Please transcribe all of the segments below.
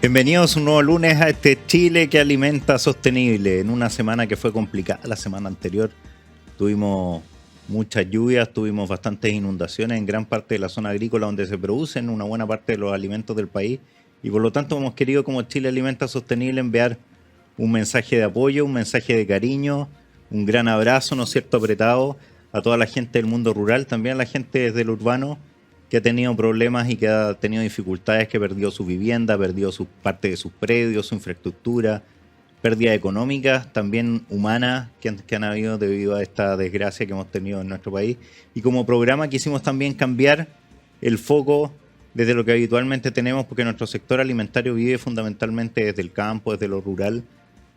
Bienvenidos un nuevo lunes a este Chile que alimenta sostenible. En una semana que fue complicada, la semana anterior tuvimos muchas lluvias, tuvimos bastantes inundaciones en gran parte de la zona agrícola donde se producen una buena parte de los alimentos del país y por lo tanto hemos querido como Chile alimenta sostenible enviar un mensaje de apoyo, un mensaje de cariño, un gran abrazo, ¿no es cierto?, apretado a toda la gente del mundo rural, también a la gente del urbano que ha tenido problemas y que ha tenido dificultades, que perdió su vivienda, perdió parte de sus predios, su infraestructura, pérdidas económicas, también humanas, que han habido debido a esta desgracia que hemos tenido en nuestro país. Y como programa quisimos también cambiar el foco desde lo que habitualmente tenemos, porque nuestro sector alimentario vive fundamentalmente desde el campo, desde lo rural,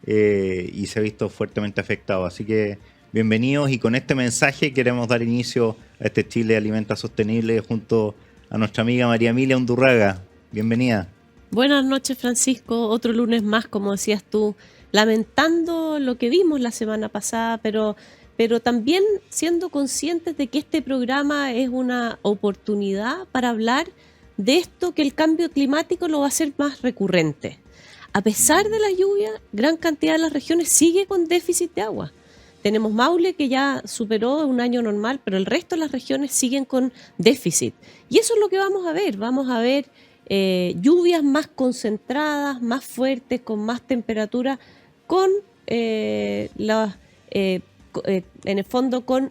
y se ha visto fuertemente afectado. Así que bienvenidos, y con este mensaje queremos dar inicio a este Chile Alimenta Sostenible junto a nuestra amiga María Emilia Undurraga. Bienvenida. Buenas noches, Francisco. Otro lunes más, como decías tú, lamentando lo que vimos la semana pasada, pero también siendo conscientes de que este programa es una oportunidad para hablar de esto, que el cambio climático lo va a hacer más recurrente. A pesar de la lluvia, gran cantidad de las regiones sigue con déficit de agua. Tenemos Maule, que ya superó un año normal, pero el resto de las regiones siguen con déficit. Y eso es lo que vamos a ver. Vamos a ver lluvias más concentradas, más fuertes, con más temperatura, con en el fondo con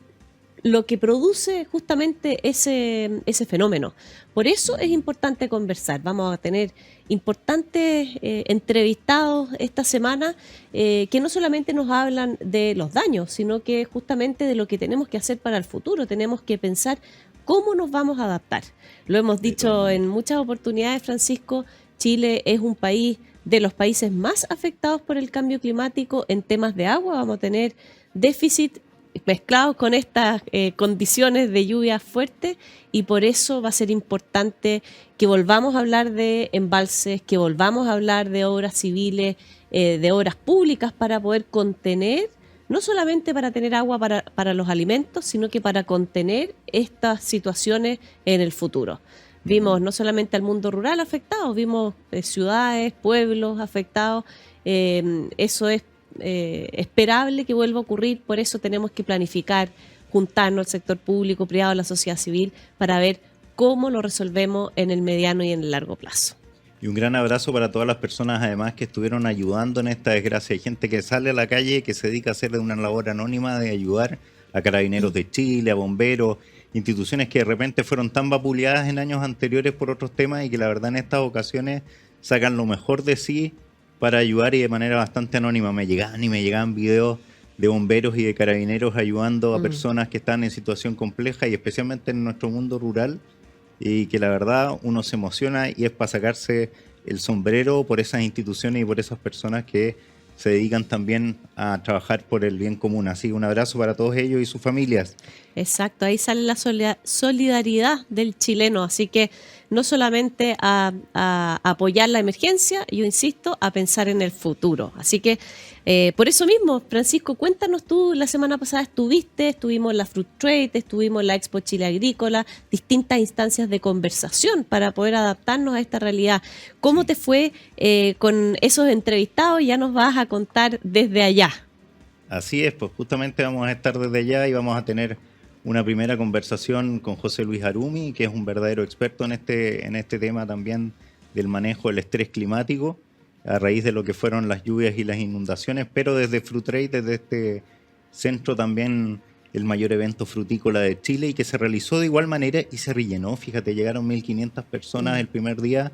lo que produce justamente ese fenómeno. Por eso es importante conversar. Vamos a tener importantes entrevistados esta semana que no solamente nos hablan de los daños, sino que justamente de lo que tenemos que hacer para el futuro. Tenemos que pensar cómo nos vamos a adaptar. Lo hemos dicho en muchas oportunidades, Francisco. Chile es un país de los países más afectados por el cambio climático en temas de agua. Vamos a tener déficit mezclados con estas condiciones de lluvia fuerte, y por eso va a ser importante que volvamos a hablar de embalses, que volvamos a hablar de obras civiles, de obras públicas para poder contener, no solamente para tener agua para los alimentos, sino que para contener estas situaciones en el futuro. Vimos no solamente al mundo rural afectado, vimos ciudades, pueblos afectados. Eso es esperable que vuelva a ocurrir. Por eso tenemos que planificar, juntarnos el sector público, privado, la sociedad civil, para ver cómo lo resolvemos en el mediano y en el largo plazo. Y un gran abrazo para todas las personas además que estuvieron ayudando en esta desgracia. Hay gente que sale a la calle, que se dedica a hacer una labor anónima de ayudar a Carabineros de Chile, a bomberos, instituciones que de repente fueron tan vapuleadas en años anteriores por otros temas y que la verdad en estas ocasiones sacan lo mejor de sí para ayudar, y de manera bastante anónima. Me llegaban videos de bomberos y de carabineros ayudando a personas que están en situación compleja y especialmente en nuestro mundo rural, y que la verdad uno se emociona y es para sacarse el sombrero por esas instituciones y por esas personas que se dedican también a trabajar por el bien común. Así que un abrazo para todos ellos y sus familias. Exacto, ahí sale la solidaridad del chileno, así que no solamente a apoyar la emergencia, yo insisto, a pensar en el futuro. Así que por eso mismo, Francisco, cuéntanos tú, la semana pasada estuvimos en la Fruit Trade, estuvimos en la Expo Chile Agrícola, distintas instancias de conversación para poder adaptarnos a esta realidad. ¿Cómo te fue con esos entrevistados? Ya nos vas a contar desde allá. Así es, pues justamente vamos a estar desde allá y vamos a tener una primera conversación con José Luis Arumi, que es un verdadero experto en este tema también del manejo del estrés climático a raíz de lo que fueron las lluvias y las inundaciones, pero desde Fruit Trade, desde este centro también el mayor evento frutícola de Chile, y que se realizó de igual manera y se rellenó. Fíjate, llegaron 1.500 personas el primer día,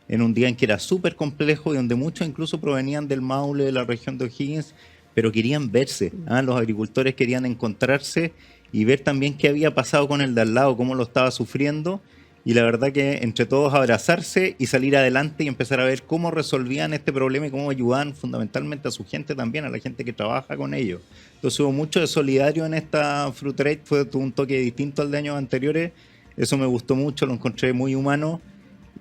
en un día en que era súper complejo y donde muchos incluso provenían del Maule, de la región de O'Higgins, pero querían verse. Los agricultores querían encontrarse y ver también qué había pasado con el de al lado, cómo lo estaba sufriendo, y la verdad que entre todos abrazarse y salir adelante y empezar a ver cómo resolvían este problema y cómo ayudaban fundamentalmente a su gente también, a la gente que trabaja con ellos. Entonces hubo mucho de solidario en esta Fruit Trade, tuvo un toque distinto al de años anteriores, eso me gustó mucho, lo encontré muy humano,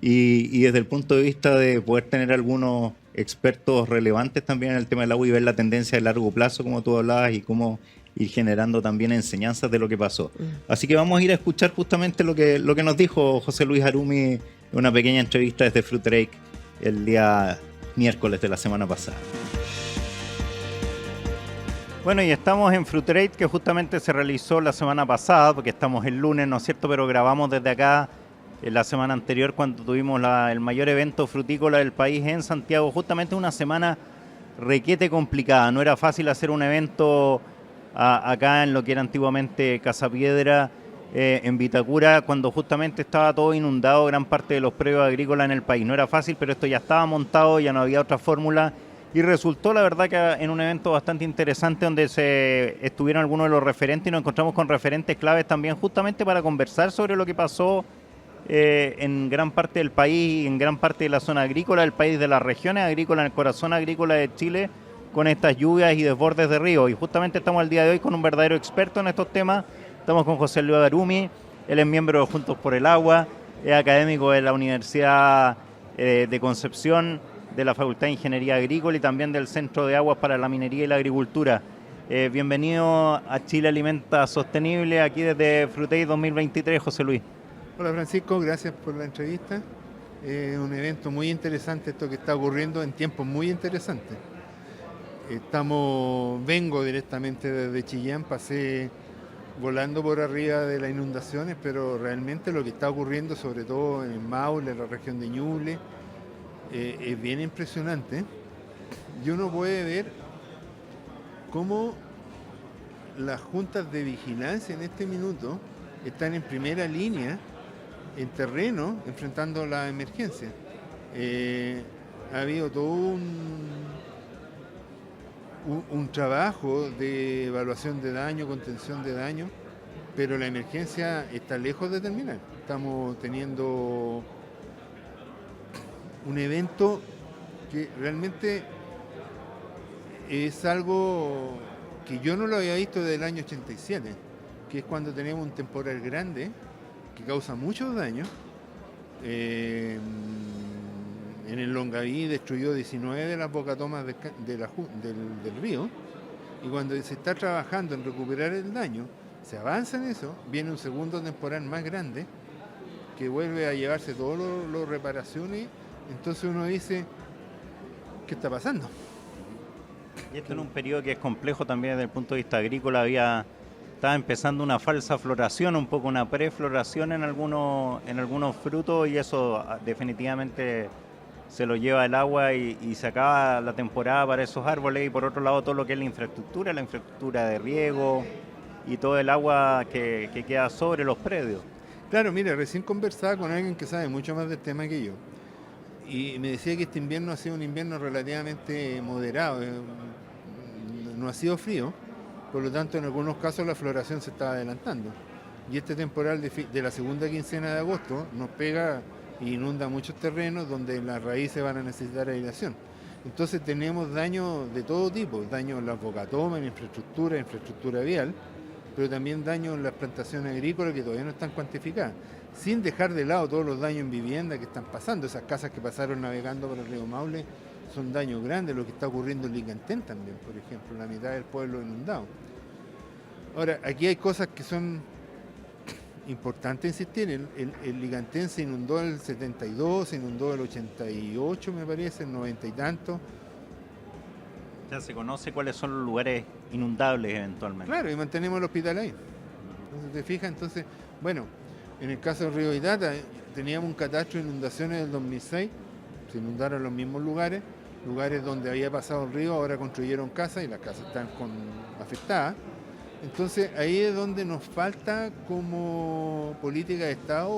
y desde el punto de vista de poder tener algunos expertos relevantes también en el tema del agua y ver la tendencia de largo plazo, como tú hablabas, y cómo ir generando también enseñanzas de lo que pasó. Así que vamos a ir a escuchar justamente lo que nos dijo José Luis Arumi en una pequeña entrevista desde Fruit Trade el día miércoles de la semana pasada. Bueno, y estamos en Frutrate, que justamente se realizó la semana pasada, porque estamos el lunes, ¿no es cierto? Pero grabamos desde acá la semana anterior cuando tuvimos el mayor evento frutícola del país en Santiago. Justamente una semana requete complicada. No era fácil hacer un evento acá en lo que era antiguamente Casa Piedra, en Vitacura, cuando justamente estaba todo inundado, gran parte de los predios agrícolas en el país. No era fácil, pero esto ya estaba montado, ya no había otra fórmula. Y resultó, la verdad, que en un evento bastante interesante donde estuvieron algunos de los referentes y nos encontramos con referentes claves también justamente para conversar sobre lo que pasó en gran parte del país, en gran parte de la zona agrícola del país, de las regiones agrícolas, en el corazón agrícola de Chile, con estas lluvias y desbordes de ríos. Y justamente estamos el día de hoy con un verdadero experto en estos temas. Estamos con José Luis Harumi, él es miembro de Juntos por el Agua, es académico de la Universidad de Concepción, de la Facultad de Ingeniería Agrícola y también del Centro de Aguas para la Minería y la Agricultura. Bienvenido a Chile Alimenta Sostenible, aquí desde Frutrate 2023, José Luis. Hola Francisco, gracias por la entrevista. Un evento muy interesante esto que está ocurriendo en tiempos muy interesantes. Vengo directamente desde Chillán, pasé volando por arriba de las inundaciones, pero realmente lo que está ocurriendo, sobre todo en Maule, en la región de Ñuble, es bien impresionante. Y uno puede ver cómo las juntas de vigilancia en este minuto están en primera línea, en terreno, enfrentando la emergencia. Ha habido todo un trabajo de evaluación de daño, contención de daño, pero la emergencia está lejos de terminar. Estamos teniendo un evento que realmente es algo que yo no lo había visto desde el año 87, que es cuando tenemos un temporal grande que causa muchos daños. En el Longaví destruyó 19 de las bocatomas del río, y cuando se está trabajando en recuperar el daño, se avanza en eso, viene un segundo temporal más grande que vuelve a llevarse todas las reparaciones. Entonces uno dice, ¿qué está pasando? Y esto en un periodo que es complejo también desde el punto de vista agrícola. Estaba empezando una falsa floración, un poco una prefloración en algunos frutos, y eso definitivamente se lo lleva el agua y se acaba la temporada para esos árboles. Y por otro lado todo lo que es la infraestructura de riego y todo el agua que queda sobre los predios. Claro, mira, recién conversaba con alguien que sabe mucho más del tema que yo, y me decía que este invierno ha sido un invierno relativamente moderado, no ha sido frío, por lo tanto en algunos casos la floración se está adelantando. Y este temporal de la segunda quincena de agosto nos pega e inunda muchos terrenos donde las raíces van a necesitar aireación. Entonces tenemos daños de todo tipo, daños en las bocatomas, en infraestructura vial, pero también daños en las plantaciones agrícolas que todavía no están cuantificadas, sin dejar de lado todos los daños en vivienda que están pasando. Esas casas que pasaron navegando por el río Maule son daños grandes, lo que está ocurriendo en Licantén también, por ejemplo, la mitad del pueblo inundado. Ahora, aquí hay cosas que son importantes insistir. El Licantén se inundó en el 72, se inundó en el 88, me parece, en 90 y tanto. Ya se conoce cuáles son los lugares inundables eventualmente. Claro, y mantenemos el hospital ahí. Entonces, ¿te fijas? Entonces, bueno, en el caso del río Itata, teníamos un catastro de inundaciones del 2006, se inundaron los mismos lugares donde había pasado el río, ahora construyeron casas y las casas están afectadas. Entonces ahí es donde nos falta como política de Estado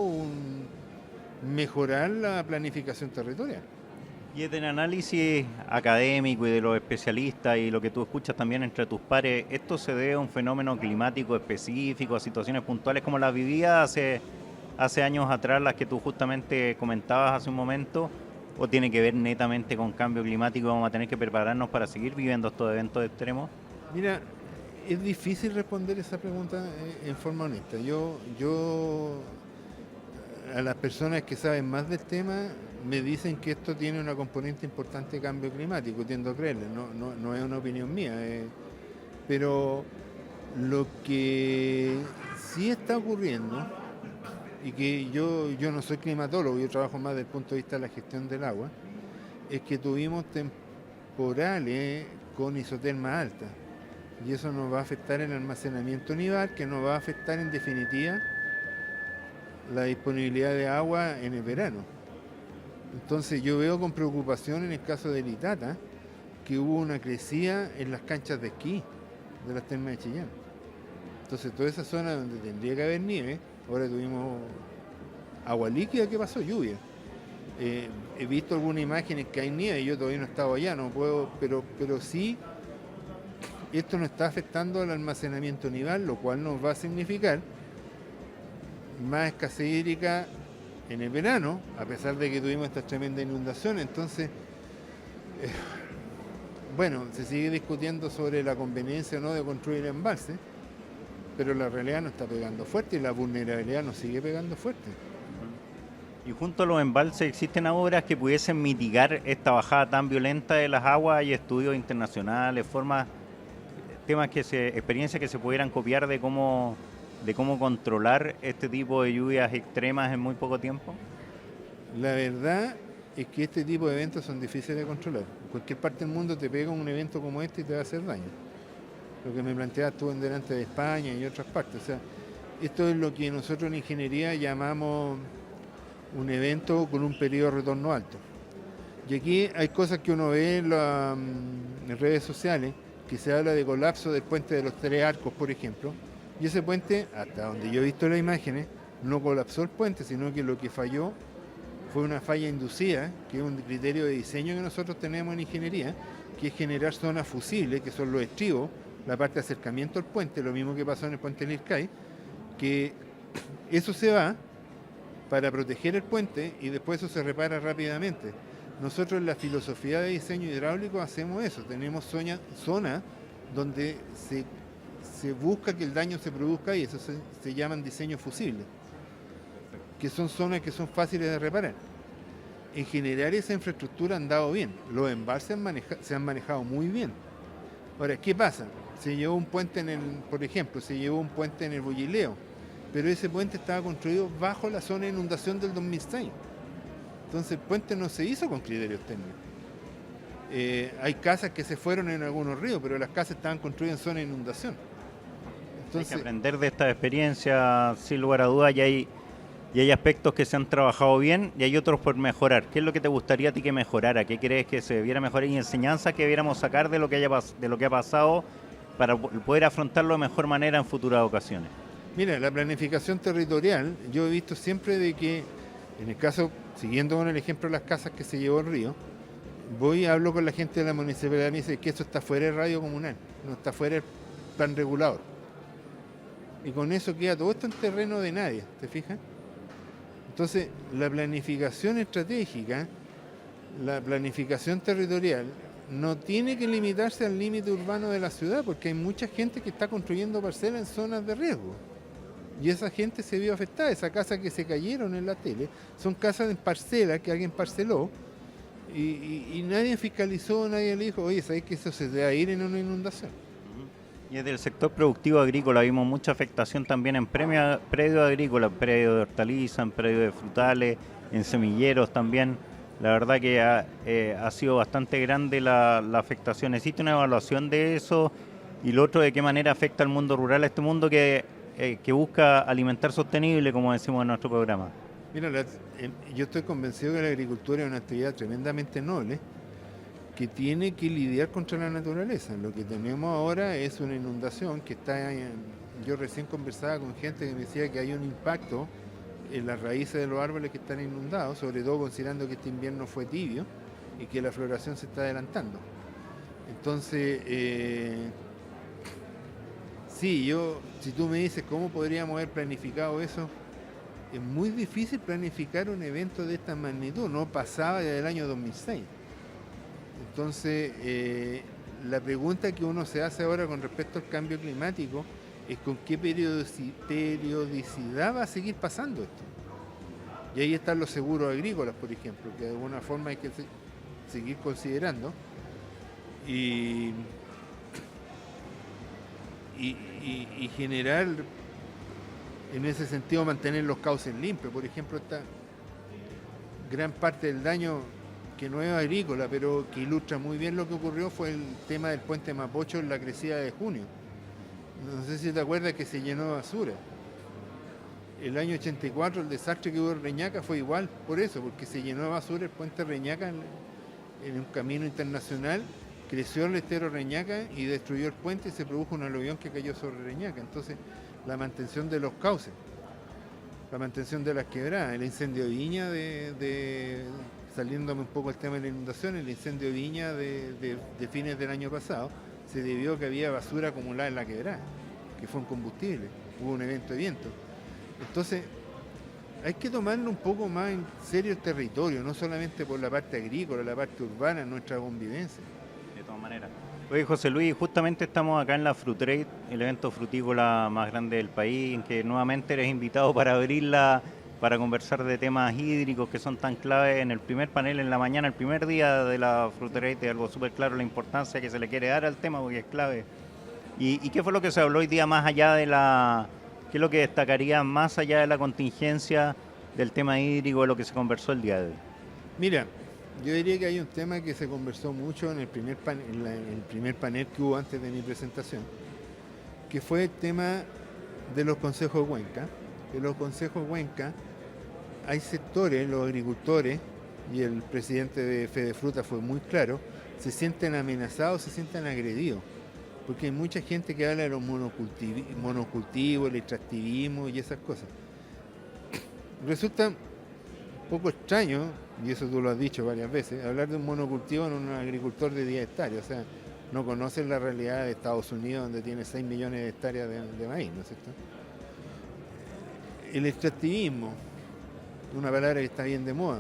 mejorar la planificación territorial. Y desde el análisis académico y de los especialistas y lo que tú escuchas también entre tus pares, ¿esto se debe a un fenómeno climático específico, a situaciones puntuales como las vividas hace años atrás, las que tú justamente comentabas hace un momento, o tiene que ver netamente con cambio climático y vamos a tener que prepararnos para seguir viviendo estos eventos extremos? Mira, es difícil responder esa pregunta en forma honesta. Yo a las personas que saben más del tema me dicen que esto tiene una componente importante de cambio climático, tiendo a creerle, no es una opinión mía, pero lo que sí está ocurriendo, y que yo no soy climatólogo, yo trabajo más desde el punto de vista de la gestión del agua, es que tuvimos temporales con isoterma alta y eso nos va a afectar el almacenamiento nival, que nos va a afectar en definitiva la disponibilidad de agua en el verano. Entonces yo veo con preocupación en el caso de Itata que hubo una crecida en las canchas de esquí de las termas de Chillán. Entonces toda esa zona donde tendría que haber nieve, ahora tuvimos agua líquida. ¿Qué pasó? Lluvia. He visto algunas imágenes que hay nieve y yo todavía no he estado allá, no puedo, pero sí esto nos está afectando al almacenamiento nival, lo cual nos va a significar más escasez hídrica en el verano, a pesar de que tuvimos esta tremenda inundación. Entonces, bueno, se sigue discutiendo sobre la conveniencia o no de construir embalses, pero la realidad nos está pegando fuerte y la vulnerabilidad nos sigue pegando fuerte. Y junto a los embalses existen obras que pudiesen mitigar esta bajada tan violenta de las aguas. Hay estudios internacionales, temas experiencias que se pudieran copiar de cómo controlar este tipo de lluvias extremas en muy poco tiempo. La verdad es que este tipo de eventos son difíciles de controlar. En cualquier parte del mundo te pega un evento como este y te va a hacer daño. Lo que me planteabas tú en delante de España y otras partes. O sea, esto es lo que nosotros en ingeniería llamamos un evento con un periodo de retorno alto. Y aquí hay cosas que uno ve en redes sociales, que se habla de colapso del puente de los Tres Arcos, por ejemplo, y ese puente, hasta donde yo he visto las imágenes, no colapsó el puente, sino que lo que falló fue una falla inducida, que es un criterio de diseño que nosotros tenemos en ingeniería, que es generar zonas fusibles, que son los estribos, la parte de acercamiento al puente, lo mismo que pasó en el puente Lircay, que eso se va para proteger el puente y después eso se repara rápidamente. Nosotros en la filosofía de diseño hidráulico hacemos eso, tenemos zonas donde se busca que el daño se produzca y eso se llaman diseños fusibles, que son zonas que son fáciles de reparar. En general esa infraestructura han dado bien, los embalses se han manejado muy bien. Ahora, ¿qué pasa? Se llevó un puente por ejemplo, se llevó un puente en el Bullileo, pero ese puente estaba construido bajo la zona de inundación del 2006. Entonces el puente no se hizo con criterios técnicos. Hay casas que se fueron en algunos ríos, pero las casas estaban construidas en zona de inundación. Entonces, hay que aprender de esta experiencia, sin lugar a dudas, y hay aspectos que se han trabajado bien y hay otros por mejorar. ¿Qué es lo que te gustaría a ti que mejorara? ¿Qué crees que se debiera mejorar y enseñanzas que debiéramos sacar de lo que ha pasado para poder afrontarlo de mejor manera en futuras ocasiones? Mira, la planificación territorial, yo he visto siempre de que, en el caso, siguiendo con el ejemplo de las casas que se llevó el río, voy y hablo con la gente de la municipalidad y me dice que eso está fuera del radio comunal, no está fuera del plan regulador. Y con eso queda todo esto en terreno de nadie, ¿te fijas? Entonces, la planificación estratégica, la planificación territorial, no tiene que limitarse al límite urbano de la ciudad, porque hay mucha gente que está construyendo parcelas en zonas de riesgo. Y esa gente se vio afectada. Esas casas que se cayeron en la tele son casas en parcelas que alguien parceló y nadie fiscalizó, nadie le dijo, oye, ¿sabes que eso se debe ir en una inundación? Y desde el sector productivo agrícola vimos mucha afectación también en predios agrícolas, predios de hortalizas, en predios de frutales, en semilleros también. La verdad que ha sido bastante grande la afectación. ¿Existe una evaluación de eso? Y lo otro, ¿de qué manera afecta al mundo rural, a este mundo que busca alimentar sostenible, como decimos en nuestro programa? Mira, yo estoy convencido que la agricultura es una actividad tremendamente noble que tiene que lidiar contra la naturaleza. Lo que tenemos ahora es una inundación que yo recién conversaba con gente que me decía que hay un impacto en las raíces de los árboles que están inundados, sobre todo considerando que este invierno fue tibio y que la floración se está adelantando. Entonces, sí, si tú me dices cómo podríamos haber planificado eso, es muy difícil planificar un evento de esta magnitud, no pasaba desde el año 2006. Entonces, la pregunta que uno se hace ahora con respecto al cambio climático es con qué periodicidad va a seguir pasando esto. Y ahí están los seguros agrícolas, por ejemplo, que de alguna forma hay que seguir considerando y generar, en ese sentido, mantener los cauces limpios. Por ejemplo, esta gran parte del daño que no es agrícola, pero que ilustra muy bien lo que ocurrió, fue el tema del puente Mapocho en la crecida de junio. No sé si te acuerdas que se llenó de basura. El año 84 el desastre que hubo en Reñaca fue igual por eso, porque se llenó de basura el puente Reñaca en un camino internacional, creció el estero Reñaca y destruyó el puente y se produjo un aluvión que cayó sobre Reñaca. Entonces, la mantención de los cauces, la mantención de las quebradas, el incendio de Viña, saliéndome un poco el tema de la inundación, el incendio de Viña de fines del año pasado, se debió a que había basura acumulada en la quebrada, que fue un combustible, hubo un evento de viento. Entonces, hay que tomarlo un poco más en serio el territorio, no solamente por la parte agrícola, la parte urbana, nuestra convivencia. De todas maneras. Oye, José Luis, justamente estamos acá en la Frutrade, el evento frutícola más grande del país, en que nuevamente eres invitado para abrirla, para conversar de temas hídricos que son tan clave. En el primer panel en la mañana, el primer día de la Frutrade, de algo súper claro, la importancia que se le quiere dar al tema porque es clave. ¿Y qué fue lo que se habló hoy día más allá de la... ¿Qué es lo que destacaría más allá de la contingencia del tema hídrico de lo que se conversó el día de hoy? Mira, yo diría que hay un tema que se conversó mucho en el primer panel que hubo antes de mi presentación, que fue el tema de los consejos Cuenca. De los consejos Cuenca hay sectores, los agricultores, y el presidente de Fedefruta fue muy claro, se sienten amenazados, se sienten agredidos. Porque hay mucha gente que habla de los monocultivos, el extractivismo y esas cosas. Resulta un poco extraño, y eso tú lo has dicho varias veces, hablar de un monocultivo en un agricultor de 10 hectáreas. O sea, no conocen la realidad de Estados Unidos, donde tiene 6 millones de hectáreas de maíz, ¿no es cierto? El extractivismo, una palabra que está bien de moda,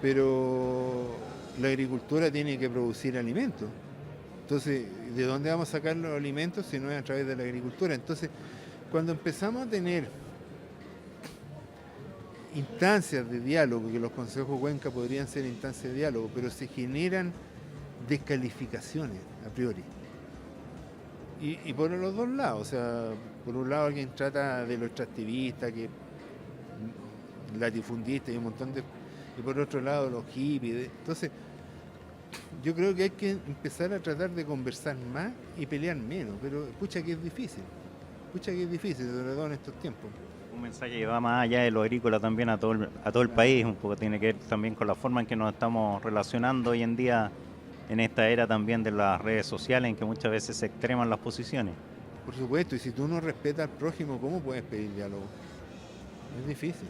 pero la agricultura tiene que producir alimentos. Entonces, ¿de dónde vamos a sacar los alimentos si no es a través de la agricultura? Entonces, cuando empezamos a tener instancias de diálogo, que los consejos Cuenca podrían ser instancias de diálogo, pero se generan descalificaciones a priori. Y por los dos lados, o sea, por un lado alguien trata de lo extractivista, que latifundista y un montón de... Y por otro lado los hippies. Entonces, yo creo que hay que empezar a tratar de conversar más y pelear menos, pero escucha que es difícil, sobre todo en estos tiempos. Un mensaje que va más allá de lo agrícola también a todo el país, un poco tiene que ver también con la forma en que nos estamos relacionando hoy en día en esta era también de las redes sociales, en que muchas veces se extreman las posiciones. Por supuesto, y si tú no respetas al prójimo, ¿cómo puedes pedir diálogo? Es difícil,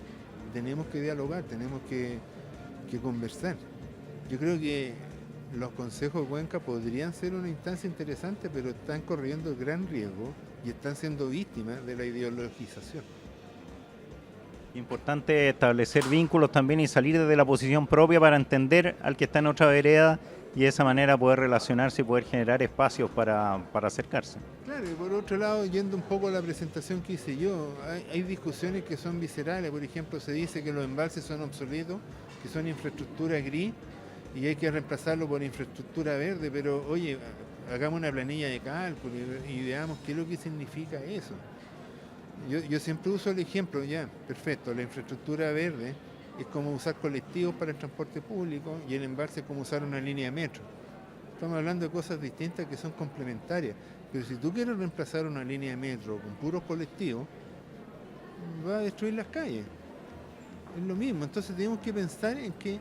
tenemos que dialogar, tenemos que conversar. Yo creo que los consejos de Cuenca podrían ser una instancia interesante, pero están corriendo gran riesgo y están siendo víctimas de la ideologización. Importante establecer vínculos también y salir desde la posición propia para entender al que está en otra vereda y de esa manera poder relacionarse y poder generar espacios para acercarse. Claro, y por otro lado, yendo un poco a la presentación que hice yo, hay discusiones que son viscerales. Por ejemplo, se dice que los embalses son obsoletos, que son infraestructura gris, y hay que reemplazarlo por infraestructura verde, pero oye, hagamos una planilla de cálculo y veamos qué es lo que significa eso. Yo siempre uso el ejemplo, ya, perfecto, la infraestructura verde es como usar colectivos para el transporte público y el embalse es como usar una línea de metro. Estamos hablando de cosas distintas que son complementarias, pero si tú quieres reemplazar una línea de metro con puros colectivos, va a destruir las calles. Es lo mismo, entonces tenemos que pensar en que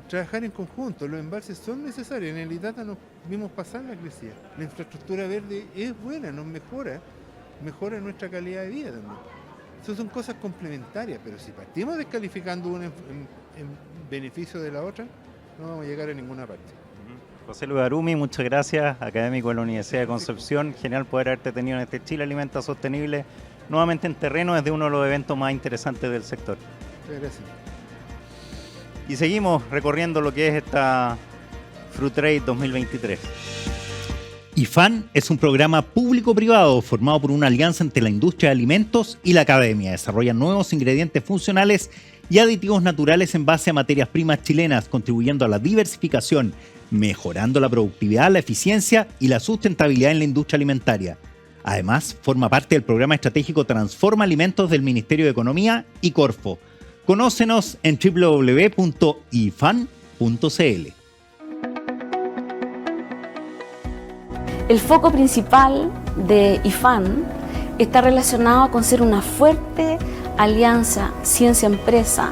trabajar en conjunto. Los embalses son necesarios. En el Itata nos vimos pasar la crecida. La infraestructura verde es buena, nos mejora nuestra calidad de vida también. Esas son cosas complementarias, pero si partimos descalificando una en beneficio de la otra, no vamos a llegar a ninguna parte. José Luis Arumi, muchas gracias, académico de la Universidad de Concepción. Genial poder haberte tenido en este Chile Alimenta Sostenible, nuevamente en terreno, desde uno de los eventos más interesantes del sector. Muchas gracias. Y seguimos recorriendo lo que es esta Frutrade 2023. IFAN es un programa público-privado formado por una alianza entre la industria de alimentos y la academia. Desarrolla nuevos ingredientes funcionales y aditivos naturales en base a materias primas chilenas, contribuyendo a la diversificación, mejorando la productividad, la eficiencia y la sustentabilidad en la industria alimentaria. Además, forma parte del programa estratégico Transforma Alimentos del Ministerio de Economía y Corfo. Conócenos en www.ifan.cl. El foco principal de IFAN está relacionado con ser una fuerte alianza ciencia-empresa,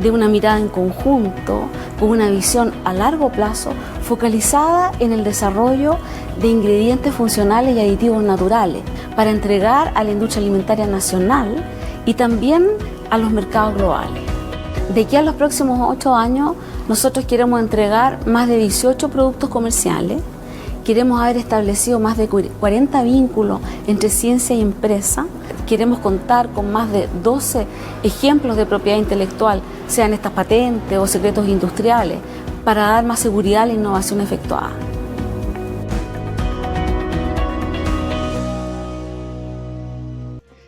de una mirada en conjunto, con una visión a largo plazo, focalizada en el desarrollo de ingredientes funcionales y aditivos naturales para entregar a la industria alimentaria nacional y también a los mercados globales. De aquí a los próximos 8 años, nosotros queremos entregar más de 18 productos comerciales. Queremos haber establecido más de 40 vínculos entre ciencia y empresa. Queremos contar con más de 12 ejemplos de propiedad intelectual, sean estas patentes o secretos industriales, para dar más seguridad a la innovación efectuada.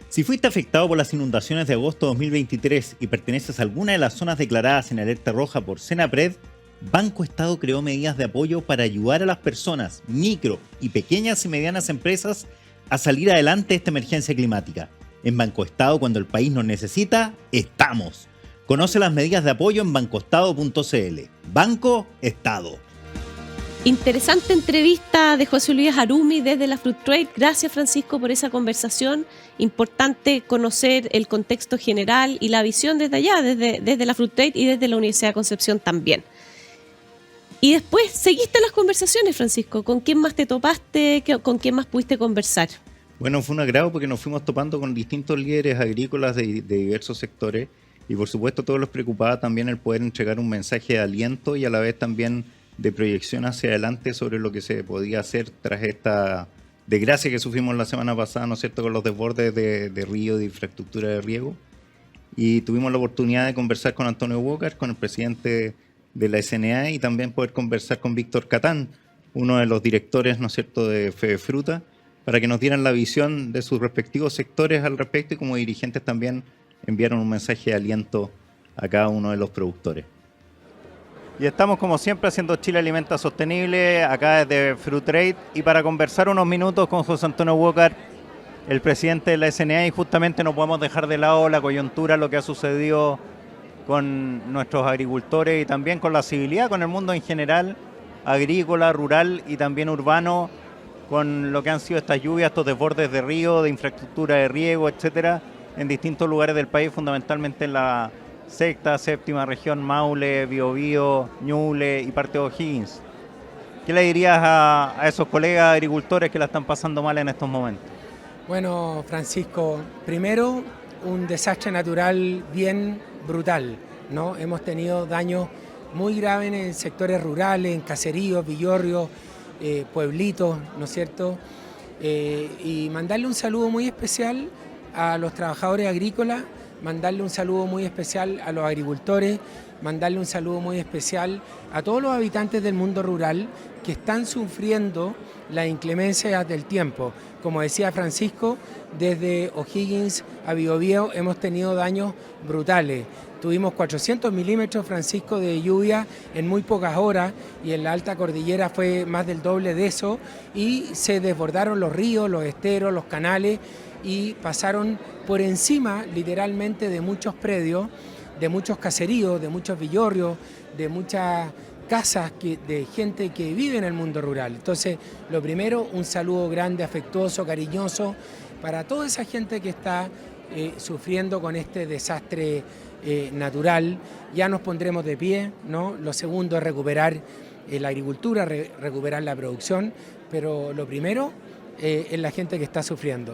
Si fuiste afectado por las inundaciones de agosto de 2023 y perteneces a alguna de las zonas declaradas en alerta roja por Senapred, Banco Estado creó medidas de apoyo para ayudar a las personas, micro y pequeñas y medianas empresas a salir adelante de esta emergencia climática. En Banco Estado, cuando el país nos necesita, estamos. Conoce las medidas de apoyo en bancoestado.cl. Banco Estado. Interesante entrevista de José Luis Arumi desde la Fruit Trade. Gracias, Francisco, por esa conversación. Importante conocer el contexto general y la visión desde allá, desde la Fruit Trade y desde la Universidad de Concepción también. Y después seguiste las conversaciones, Francisco. ¿Con quién más te topaste? ¿Con quién más pudiste conversar? Bueno, fue un agrado porque nos fuimos topando con distintos líderes agrícolas de diversos sectores y por supuesto todos los preocupaba también el poder entregar un mensaje de aliento y a la vez también de proyección hacia adelante sobre lo que se podía hacer tras esta desgracia que sufrimos la semana pasada, ¿no es cierto?, con los desbordes de río, de infraestructura de riego. Y tuvimos la oportunidad de conversar con Antonio Walker, con el presidente de la SNA, y también poder conversar con Víctor Catán, uno de los directores, ¿no es cierto?, de Fedefruta, para que nos dieran la visión de sus respectivos sectores al respecto y como dirigentes también enviaron un mensaje de aliento a cada uno de los productores. Y estamos como siempre haciendo Chile Alimenta Sostenible, acá desde Fruit Trade, y para conversar unos minutos con José Antonio Walker, el presidente de la SNA, y justamente no podemos dejar de lado la coyuntura, lo que ha sucedido con nuestros agricultores y también con la civilidad, con el mundo en general, agrícola, rural y también urbano, con lo que han sido estas lluvias, estos desbordes de río, de infraestructura de riego, etcétera, en distintos lugares del país, fundamentalmente en la sexta, séptima región, Maule, Biobío, Ñuble y parte de O'Higgins. ¿Qué le dirías a esos colegas agricultores que la están pasando mal en estos momentos? Bueno, Francisco, primero un desastre natural bien brutal, ¿no? Hemos tenido daños muy graves en sectores rurales, en caseríos, villorrios, pueblitos, ¿no es cierto? Y mandarle un saludo muy especial a los trabajadores agrícolas, mandarle un saludo muy especial a los agricultores, mandarle un saludo muy especial a todos los habitantes del mundo rural que están sufriendo la inclemencia del tiempo. Como decía Francisco, desde O'Higgins a Biobío hemos tenido daños brutales. Tuvimos 400 milímetros, Francisco, de lluvia en muy pocas horas y en la alta cordillera fue más del doble de eso y se desbordaron los ríos, los esteros, los canales y pasaron por encima literalmente de muchos predios, de muchos caseríos, de muchos villorrios, de muchas casas de gente que vive en el mundo rural. Entonces, lo primero, un saludo grande, afectuoso, cariñoso para toda esa gente que está sufriendo con este desastre natural. Ya nos pondremos de pie, ¿no? Lo segundo es recuperar la agricultura, recuperar la producción, pero lo primero es la gente que está sufriendo.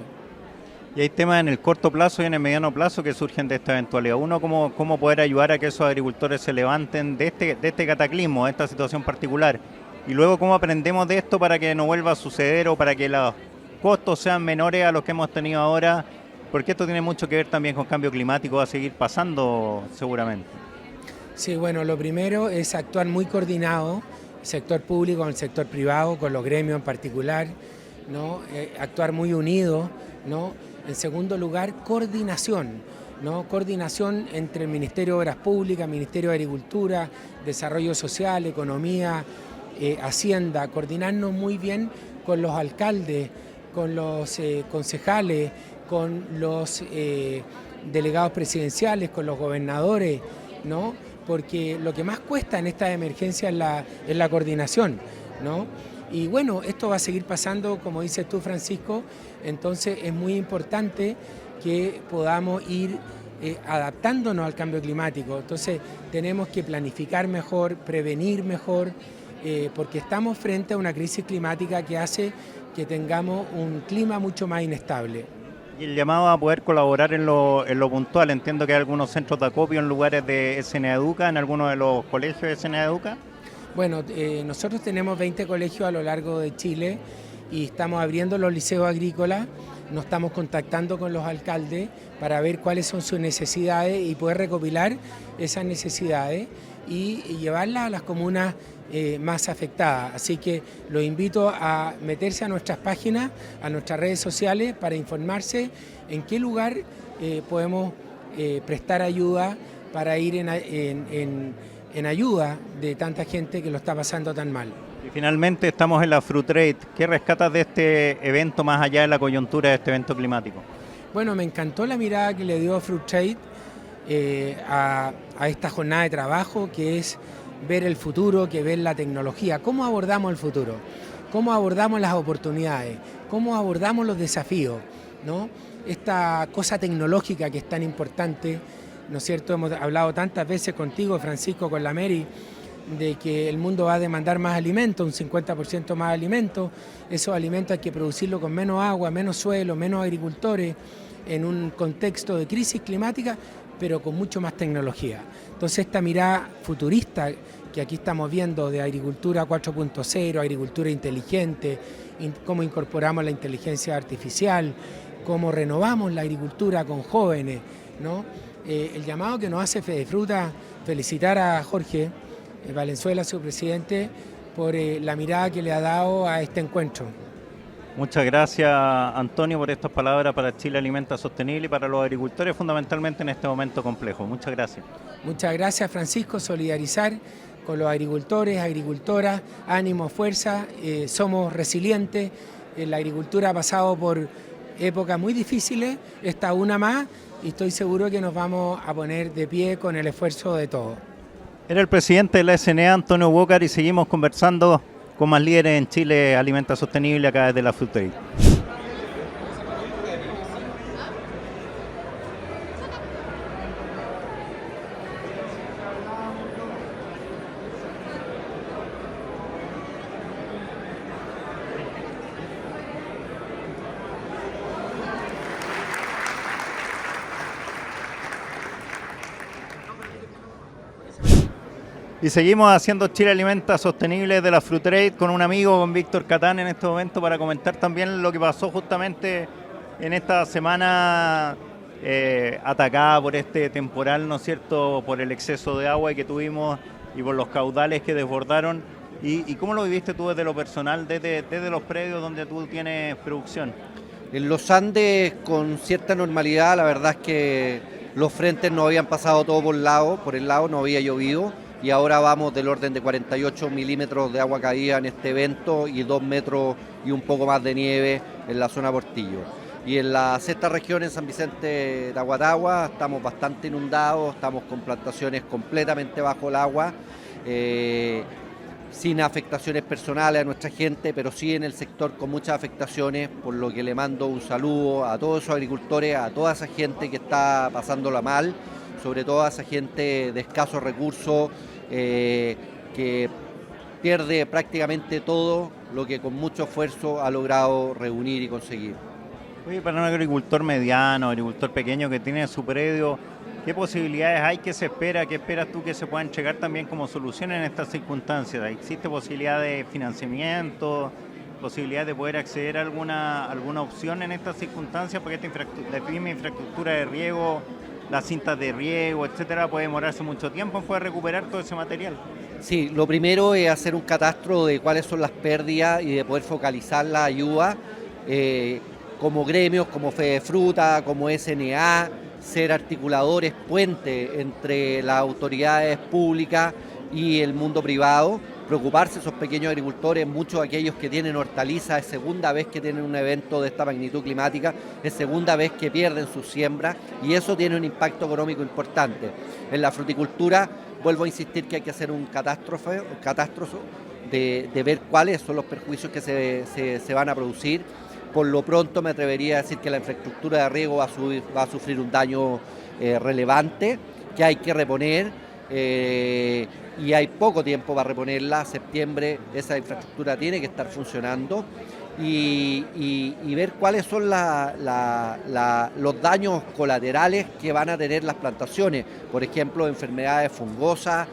Y hay temas en el corto plazo y en el mediano plazo que surgen de esta eventualidad. Uno, cómo poder ayudar a que esos agricultores se levanten de este cataclismo, de esta situación particular. Y luego, cómo aprendemos de esto para que no vuelva a suceder o para que los costos sean menores a los que hemos tenido ahora, porque esto tiene mucho que ver también con cambio climático, va a seguir pasando seguramente. Sí, bueno, lo primero es actuar muy coordinado, el sector público con el sector privado, con los gremios en particular, ¿no? Actuar muy unido, ¿no? En segundo lugar, coordinación, ¿no? Coordinación entre el Ministerio de Obras Públicas, Ministerio de Agricultura, Desarrollo Social, Economía, Hacienda, coordinarnos muy bien con los alcaldes, con los concejales, con los delegados presidenciales, con los gobernadores, ¿no? porque lo que más cuesta en estas emergencias es la coordinación, ¿no? Y bueno, esto va a seguir pasando, como dices tú, Francisco, entonces es muy importante que podamos ir adaptándonos al cambio climático. Entonces tenemos que planificar mejor, prevenir mejor, porque estamos frente a una crisis climática que hace que tengamos un clima mucho más inestable. Y el llamado a poder colaborar en lo puntual, entiendo que hay algunos centros de acopio en lugares de SNA Educa, en algunos de los colegios de SNA Educa. Bueno, nosotros tenemos 20 colegios a lo largo de Chile y estamos abriendo los liceos agrícolas, nos estamos contactando con los alcaldes para ver cuáles son sus necesidades y poder recopilar esas necesidades y llevarlas a las comunas más afectadas. Así que los invito a meterse a nuestras páginas, a nuestras redes sociales para informarse en qué lugar podemos prestar ayuda para ir en ayuda de tanta gente que lo está pasando tan mal. Y finalmente estamos en la Frutrade. ¿Qué rescatas de este evento más allá de la coyuntura de este evento climático? Bueno, me encantó la mirada que le dio Frutrade a esta jornada de trabajo, que es ver el futuro, que ver la tecnología. ¿Cómo abordamos el futuro? ¿Cómo abordamos las oportunidades? ¿Cómo abordamos los desafíos? ¿No? Esta cosa tecnológica que es tan importante, ¿no es cierto? Hemos hablado tantas veces contigo, Francisco, con la Mary, de que el mundo va a demandar más alimentos, un 50% más alimentos. Esos alimentos hay que producirlos con menos agua, menos suelo, menos agricultores, en un contexto de crisis climática, pero con mucho más tecnología. Entonces esta mirada futurista que aquí estamos viendo de agricultura 4.0, agricultura inteligente, cómo incorporamos la inteligencia artificial, cómo renovamos la agricultura con jóvenes, ¿no? El llamado que nos hace Fedefruta, felicitar a Jorge Valenzuela, su presidente, por la mirada que le ha dado a este encuentro. Muchas gracias, Antonio, por estas palabras para Chile Alimenta Sostenible y para los agricultores, fundamentalmente en este momento complejo. Muchas gracias. Muchas gracias, Francisco. Solidarizar con los agricultores, agricultoras, ánimo, fuerza, somos resilientes. La agricultura ha pasado por épocas muy difíciles, esta una más, y estoy seguro que nos vamos a poner de pie con el esfuerzo de todos. Era el presidente de la SNA, Antonio Walker, y seguimos conversando con más líderes en Chile Alimenta Sostenible acá desde la Frutrade. Y seguimos haciendo Chile Alimenta Sostenible de la Frutrade con un amigo, con Víctor Catán en este momento, para comentar también lo que pasó justamente en esta semana atacada por este temporal, ¿no es cierto?, por el exceso de agua que tuvimos y por los caudales que desbordaron. ¿Y cómo lo viviste tú desde lo personal, desde los predios donde tú tienes producción? En los Andes, con cierta normalidad, la verdad es que los frentes no habían pasado todo por el lado no había llovido. Y ahora vamos del orden de 48 milímetros de agua caída en este evento y 2 metros y un poco más de nieve en la zona Portillo. Y en la sexta región, en San Vicente de Aguatagua, estamos bastante inundados, estamos con plantaciones completamente bajo el agua, sin afectaciones personales a nuestra gente, pero sí en el sector con muchas afectaciones, por lo que le mando un saludo a todos esos agricultores, a toda esa gente que está pasándola mal, sobre todo a esa gente de escasos recursos, que pierde prácticamente todo lo que con mucho esfuerzo ha logrado reunir y conseguir. Oye, para un agricultor mediano, agricultor pequeño que tiene su predio, ¿qué posibilidades hay? ¿Qué se espera? ¿Qué esperas tú que se puedan llegar también como solución en estas circunstancias? ¿Existe posibilidad de financiamiento? ¿Posibilidad de poder acceder a alguna opción en estas circunstancias? Porque la misma infraestructura de riego, las cintas de riego, etcétera, puede demorarse mucho tiempo en poder recuperar todo ese material. Sí, lo primero es hacer un catastro de cuáles son las pérdidas y de poder focalizar la ayuda como gremios, como Fedefruta, como SNA, ser articuladores, puente entre las autoridades públicas y el mundo privado, preocuparse esos pequeños agricultores, muchos de aquellos que tienen hortalizas, es segunda vez que tienen un evento de esta magnitud climática, es segunda vez que pierden sus siembras y eso tiene un impacto económico importante. En la fruticultura, vuelvo a insistir que hay que hacer un catástrofe de ver cuáles son los perjuicios que se van a producir. Por lo pronto me atrevería a decir que la infraestructura de riego va a sufrir un daño relevante, que hay que reponer y hay poco tiempo para reponerla. Septiembre esa infraestructura tiene que estar funcionando y ver cuáles son los daños colaterales que van a tener las plantaciones. Por ejemplo, enfermedades fungosas.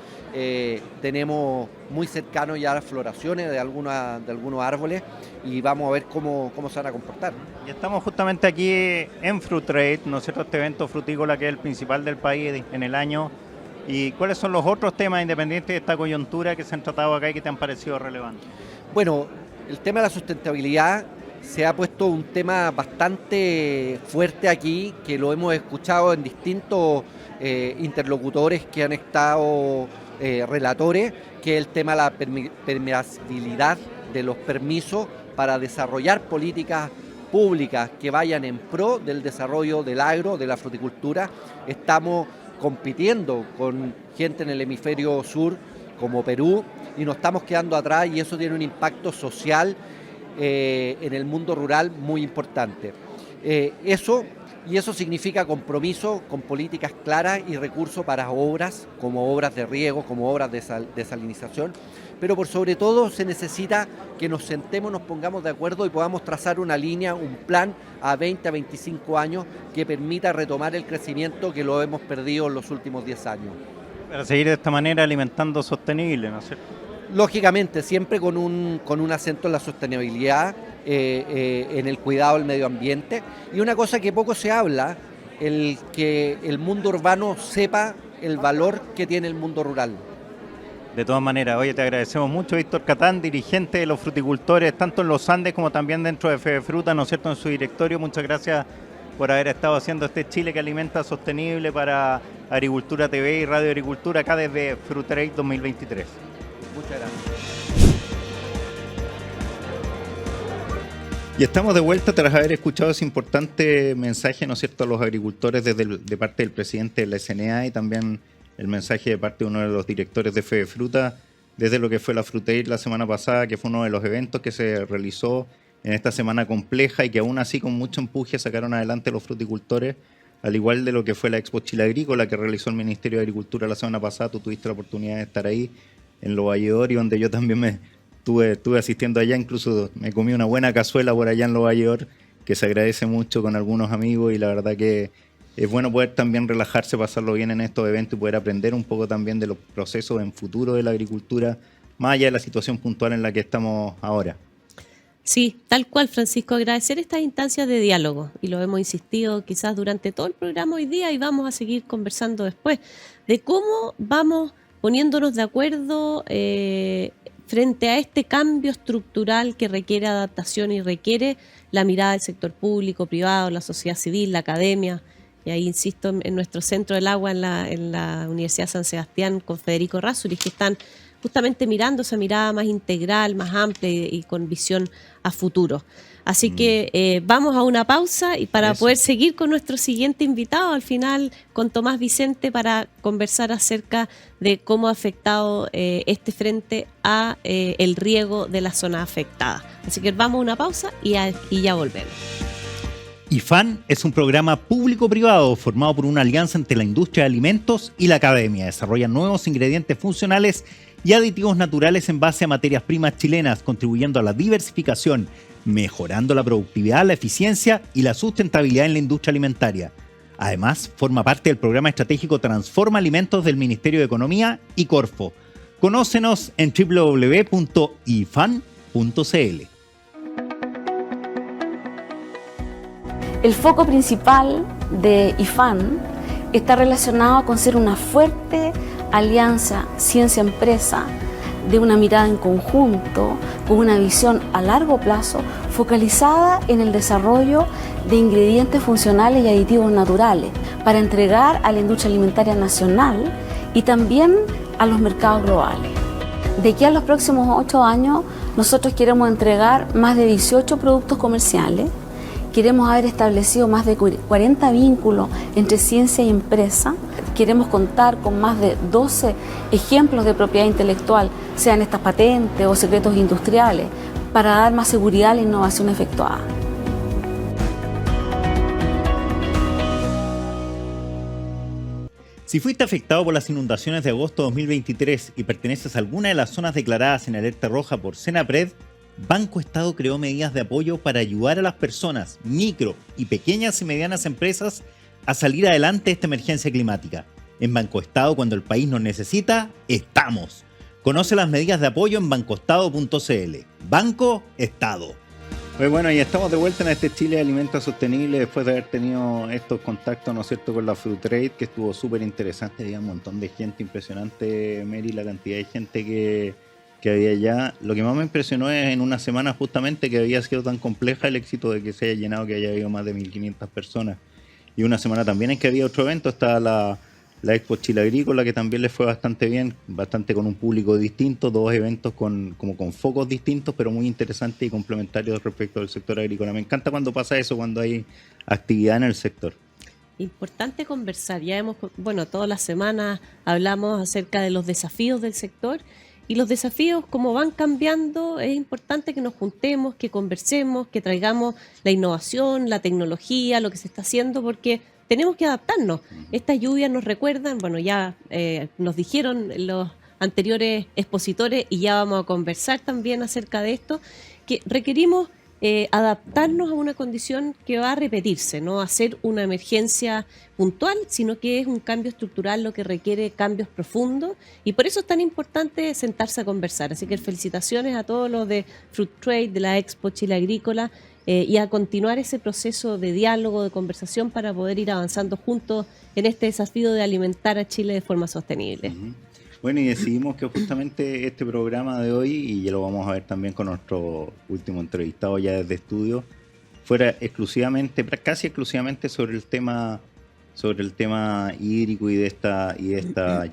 Tenemos muy cercanos ya las floraciones de algunos árboles y vamos a ver cómo se van a comportar. Y estamos justamente aquí en Fruit Trade, ¿no es cierto?, este evento frutícola que es el principal del país en el año. ¿Y cuáles son los otros temas independientes de esta coyuntura que se han tratado acá y que te han parecido relevantes? Bueno, el tema de la sustentabilidad se ha puesto un tema bastante fuerte aquí, que lo hemos escuchado en distintos interlocutores que han estado relatores, que es el tema de la permeabilidad de los permisos para desarrollar políticas públicas que vayan en pro del desarrollo del agro, de la fruticultura. Estamos compitiendo con gente en el hemisferio sur como Perú y nos estamos quedando atrás y eso tiene un impacto social en el mundo rural muy importante. Eso significa compromiso con políticas claras y recursos para obras, como obras de riego, como obras de desalinización, pero por sobre todo se necesita que nos sentemos, nos pongamos de acuerdo y podamos trazar una línea, un plan a 20 a 25 años que permita retomar el crecimiento que lo hemos perdido en los últimos 10 años. Para seguir de esta manera alimentando sostenible, ¿no es cierto? Lógicamente, siempre con un acento en la sostenibilidad, en el cuidado del medio ambiente. Y una cosa que poco se habla, que el mundo urbano sepa el valor que tiene el mundo rural. De todas maneras, oye, te agradecemos mucho, Víctor Catán, dirigente de los fruticultores, tanto en los Andes como también dentro de Fedefruta, ¿no es cierto?, en su directorio. Muchas gracias por haber estado haciendo este Chile que alimenta sostenible para Agricultura TV y Radio Agricultura acá desde Fruit Trade 2023. Muchas gracias. Y estamos de vuelta tras haber escuchado ese importante mensaje, ¿no es cierto?, a los agricultores de parte del presidente de la SNA y también el mensaje de parte de uno de los directores de Fedefruta desde lo que fue la Fruit Trade la semana pasada, que fue uno de los eventos que se realizó en esta semana compleja y que aún así con mucho empuje sacaron adelante los fruticultores, al igual de lo que fue la Expo Chile Agrícola que realizó el Ministerio de Agricultura la semana pasada. Tú tuviste la oportunidad de estar ahí en Lo Valledor y donde yo también estuve asistiendo allá, incluso me comí una buena cazuela por allá en Lo Valledor, que se agradece mucho con algunos amigos y la verdad que es bueno poder también relajarse, pasarlo bien en estos eventos y poder aprender un poco también de los procesos en futuro de la agricultura, más allá de la situación puntual en la que estamos ahora. Sí, tal cual, Francisco, agradecer estas instancias de diálogo y lo hemos insistido quizás durante todo el programa hoy día y vamos a seguir conversando después de cómo vamos poniéndonos de acuerdo frente a este cambio estructural que requiere adaptación y requiere la mirada del sector público, privado, la sociedad civil, la academia. Y ahí insisto en nuestro Centro del Agua en la Universidad San Sebastián con Federico Rasuris, que están justamente mirando esa mirada más integral, más amplia y con visión a futuro. Así que vamos a una pausa y para poder seguir con nuestro siguiente invitado, al final con Tomás Vicente, para conversar acerca de cómo ha afectado este frente a el riego de la zona afectada. Así que vamos a una pausa y ya volvemos. IFAN es un programa público-privado formado por una alianza entre la industria de alimentos y la academia. Desarrollan nuevos ingredientes funcionales y aditivos naturales en base a materias primas chilenas, contribuyendo a la diversificación, mejorando la productividad, la eficiencia y la sustentabilidad en la industria alimentaria. Además, forma parte del programa estratégico Transforma Alimentos del Ministerio de Economía y Corfo. Conócenos en www.ifan.cl. El foco principal de IFAN está relacionado con ser una fuerte alianza ciencia-empresa de una mirada en conjunto, con una visión a largo plazo, focalizada en el desarrollo de ingredientes funcionales y aditivos naturales para entregar a la industria alimentaria nacional y también a los mercados globales. De aquí a los próximos 8 años, nosotros queremos entregar más de 18 productos comerciales. Queremos haber establecido más de 40 vínculos entre ciencia y empresa. Queremos contar con más de 12 ejemplos de propiedad intelectual, sean estas patentes o secretos industriales, para dar más seguridad a la innovación efectuada. Si fuiste afectado por las inundaciones de agosto de 2023 y perteneces a alguna de las zonas declaradas en alerta roja por Senapred, Banco Estado creó medidas de apoyo para ayudar a las personas, micro y pequeñas y medianas empresas a salir adelante de esta emergencia climática. En Banco Estado, cuando el país nos necesita, estamos. Conoce las medidas de apoyo en bancoestado.cl. Banco Estado. Pues bueno, y estamos de vuelta en este Chile de Alimentos Sostenibles después de haber tenido estos contactos, ¿no es cierto?, con la Food Trade, que estuvo súper interesante. Había un montón de gente, impresionante, Mary, la cantidad de gente que había allá. Lo que más me impresionó es en una semana justamente que había sido tan compleja el éxito de que se haya llenado, que haya habido más de 1.500 personas. Y una semana también en que había otro evento, estaba la Expo Chile Agrícola, que también les fue bastante bien, bastante con un público distinto, 2 eventos con focos distintos, pero muy interesantes y complementarios respecto al sector agrícola. Me encanta cuando pasa eso, cuando hay actividad en el sector. Importante conversar. Ya todas las semanas hablamos acerca de los desafíos del sector, y los desafíos, como van cambiando, es importante que nos juntemos, que conversemos, que traigamos la innovación, la tecnología, lo que se está haciendo, porque tenemos que adaptarnos. Estas lluvias nos recuerdan, ya nos dijeron los anteriores expositores, y ya vamos a conversar también acerca de esto, que requerimos adaptarnos a una condición que va a repetirse, no a ser una emergencia puntual, sino que es un cambio estructural lo que requiere cambios profundos, y por eso es tan importante sentarse a conversar. Así que felicitaciones a todos los de Fruit Trade, de la Expo Chile Agrícola, y a continuar ese proceso de diálogo, de conversación, para poder ir avanzando juntos en este desafío de alimentar a Chile de forma sostenible. Uh-huh. Bueno, y decidimos que justamente este programa de hoy, y ya lo vamos a ver también con nuestro último entrevistado ya desde estudio, fuera exclusivamente, casi exclusivamente sobre el tema hídrico y de esta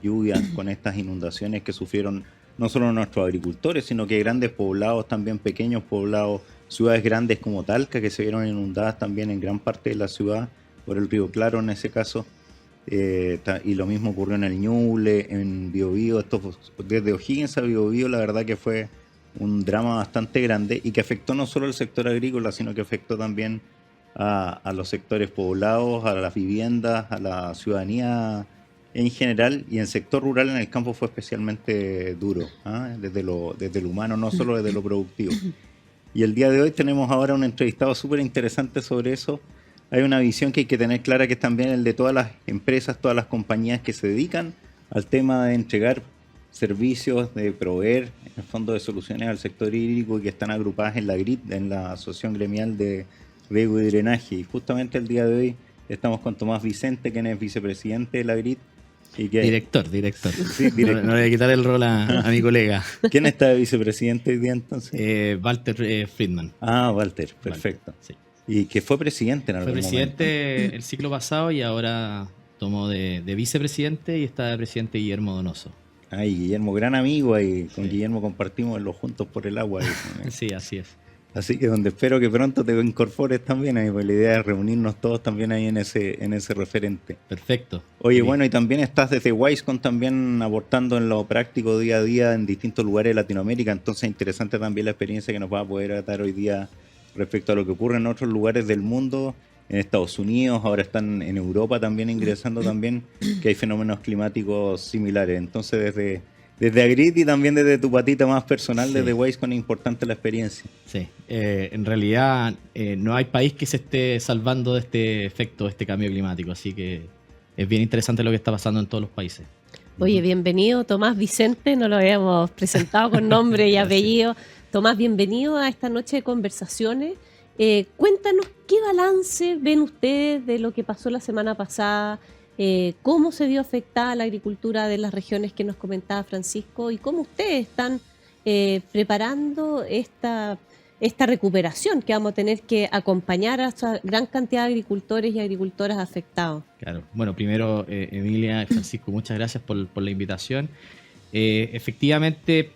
lluvia, con estas inundaciones que sufrieron no solo nuestros agricultores, sino que grandes poblados, también pequeños poblados, ciudades grandes como Talca, que se vieron inundadas también en gran parte de la ciudad por el río Claro en ese caso. Y lo mismo ocurrió en el Ñuble, en Biobío, desde O'Higgins a Biobío, la verdad que fue un drama bastante grande y que afectó no solo al sector agrícola, sino que afectó también a los sectores poblados, a las viviendas, a la ciudadanía en general, y en el sector rural, en el campo, fue especialmente duro, desde lo humano, no solo desde lo productivo. Y el día de hoy tenemos ahora un entrevistado súper interesante sobre eso. Hay una visión que hay que tener clara, que es también el de todas las empresas, todas las compañías que se dedican al tema de entregar servicios, de proveer, en el fondo, de soluciones al sector hídrico, y que están agrupadas en la GRIT, en la Asociación Gremial de Riego y Drenaje. Y justamente el día de hoy estamos con Tomás Vicente, quien es vicepresidente de la GRIT. Y que director. Sí, director. No le voy a quitar el rol a mi colega. ¿Quién está de vicepresidente hoy día entonces? Walter Friedman. Ah, Walter, perfecto. Walter, sí. Y que fue presidente en algún momento. Fue presidente el ciclo pasado y ahora tomó de vicepresidente, y está de presidente Guillermo Donoso. Ay, Guillermo, gran amigo, ahí con Guillermo compartimos los Juntos por el Agua. Sí, así es. Así que donde espero que pronto te incorpores también ahí, pues la idea es reunirnos todos también ahí en ese referente. Perfecto. Oye, bueno, y también estás desde Wisecon también aportando en lo práctico día a día en distintos lugares de Latinoamérica, entonces interesante también la experiencia que nos va a poder dar hoy día respecto a lo que ocurre en otros lugares del mundo, en Estados Unidos, ahora están en Europa también ingresando también, que hay fenómenos climáticos similares. Entonces desde Agrit y también desde tu patita más personal, sí, desde Wisecon, es importante la experiencia. Sí, en realidad no hay país que se esté salvando de este efecto, de este cambio climático, así que es bien interesante lo que está pasando en todos los países. Oye, bienvenido Tomás Vicente, no lo habíamos presentado con nombre y apellido. Tomás, bienvenido a esta noche de conversaciones. Cuéntanos qué balance ven ustedes de lo que pasó la semana pasada, cómo se vio afectada la agricultura de las regiones que nos comentaba Francisco, y cómo ustedes están preparando esta recuperación, que vamos a tener que acompañar a esa gran cantidad de agricultores y agricultoras afectados. Claro. Bueno, primero, Emilia, Francisco, muchas gracias por la invitación. Efectivamente,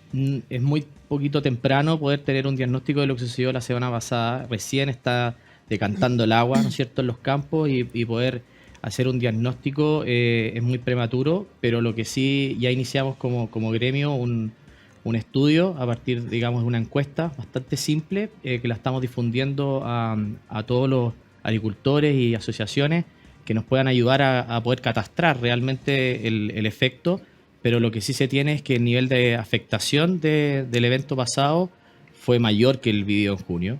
es muy poquito temprano poder tener un diagnóstico de lo que sucedió la semana pasada. Recién está decantando el agua, ¿no es cierto?, en los campos y poder hacer un diagnóstico es muy prematuro, pero lo que sí ya iniciamos como gremio un estudio a partir, digamos, de una encuesta bastante simple que la estamos difundiendo a todos los agricultores y asociaciones que nos puedan ayudar a poder catastrar realmente el efecto, pero lo que sí se tiene es que el nivel de afectación del evento pasado fue mayor que el vivido en junio,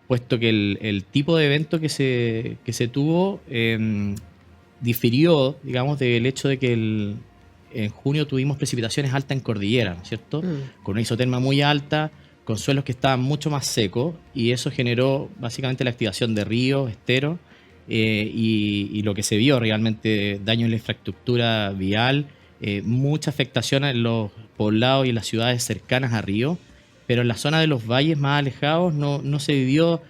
puesto que el tipo de evento que se tuvo difirió, digamos, del hecho de que en junio tuvimos precipitaciones altas en cordillera, ¿no es cierto? Con una isoterma muy alta, con suelos que estaban mucho más secos, y eso generó básicamente la activación de ríos, esteros, y lo que se vio realmente, daño en la infraestructura vial, mucha afectación en los poblados y en las ciudades cercanas a ríos, pero en la zona de los valles más alejados no se vivió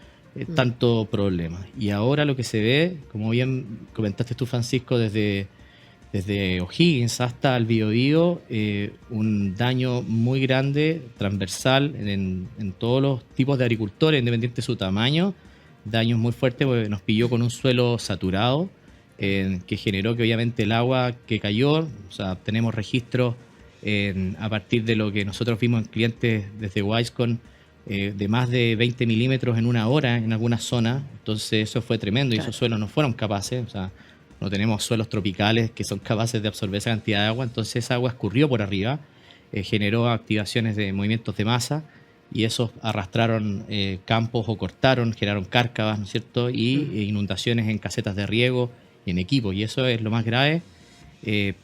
tanto problema. Y ahora lo que se ve, como bien comentaste tú, Francisco, desde O'Higgins hasta el Biobío, un daño muy grande, transversal, en todos los tipos de agricultores, independiente de su tamaño, daños muy fuertes, porque nos pilló con un suelo saturado, que generó que obviamente el agua que cayó, o sea, tenemos registros a partir de lo que nosotros vimos en clientes desde Wisconsin, de más de 20 milímetros en una hora en algunas zonas. Entonces eso fue tremendo, y esos suelos no fueron capaces, o sea, no tenemos suelos tropicales que son capaces de absorber esa cantidad de agua, entonces esa agua escurrió por arriba, generó activaciones de movimientos de masa, y esos arrastraron campos o cortaron, generaron cárcavas, ¿no es cierto?, y inundaciones en casetas de riego y en equipos, y eso es lo más grave,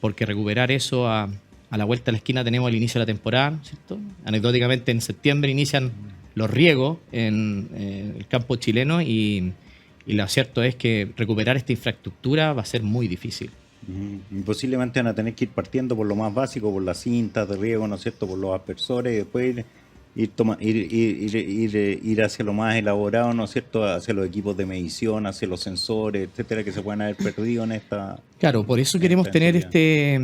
porque recuperar eso a la vuelta de la esquina tenemos el inicio de la temporada, ¿no es cierto? Anecdóticamente en septiembre inician los riegos en el campo chileno, y lo cierto es que recuperar esta infraestructura va a ser muy difícil. Posiblemente van a tener que ir partiendo por lo más básico, por las cintas de riego, ¿no es cierto?, por los aspersores, y después ir hacia lo más elaborado, ¿no es cierto?, hacia los equipos de medición, hacia los sensores, etcétera, que se puedan haber perdido en esta... Claro, por eso queremos tener este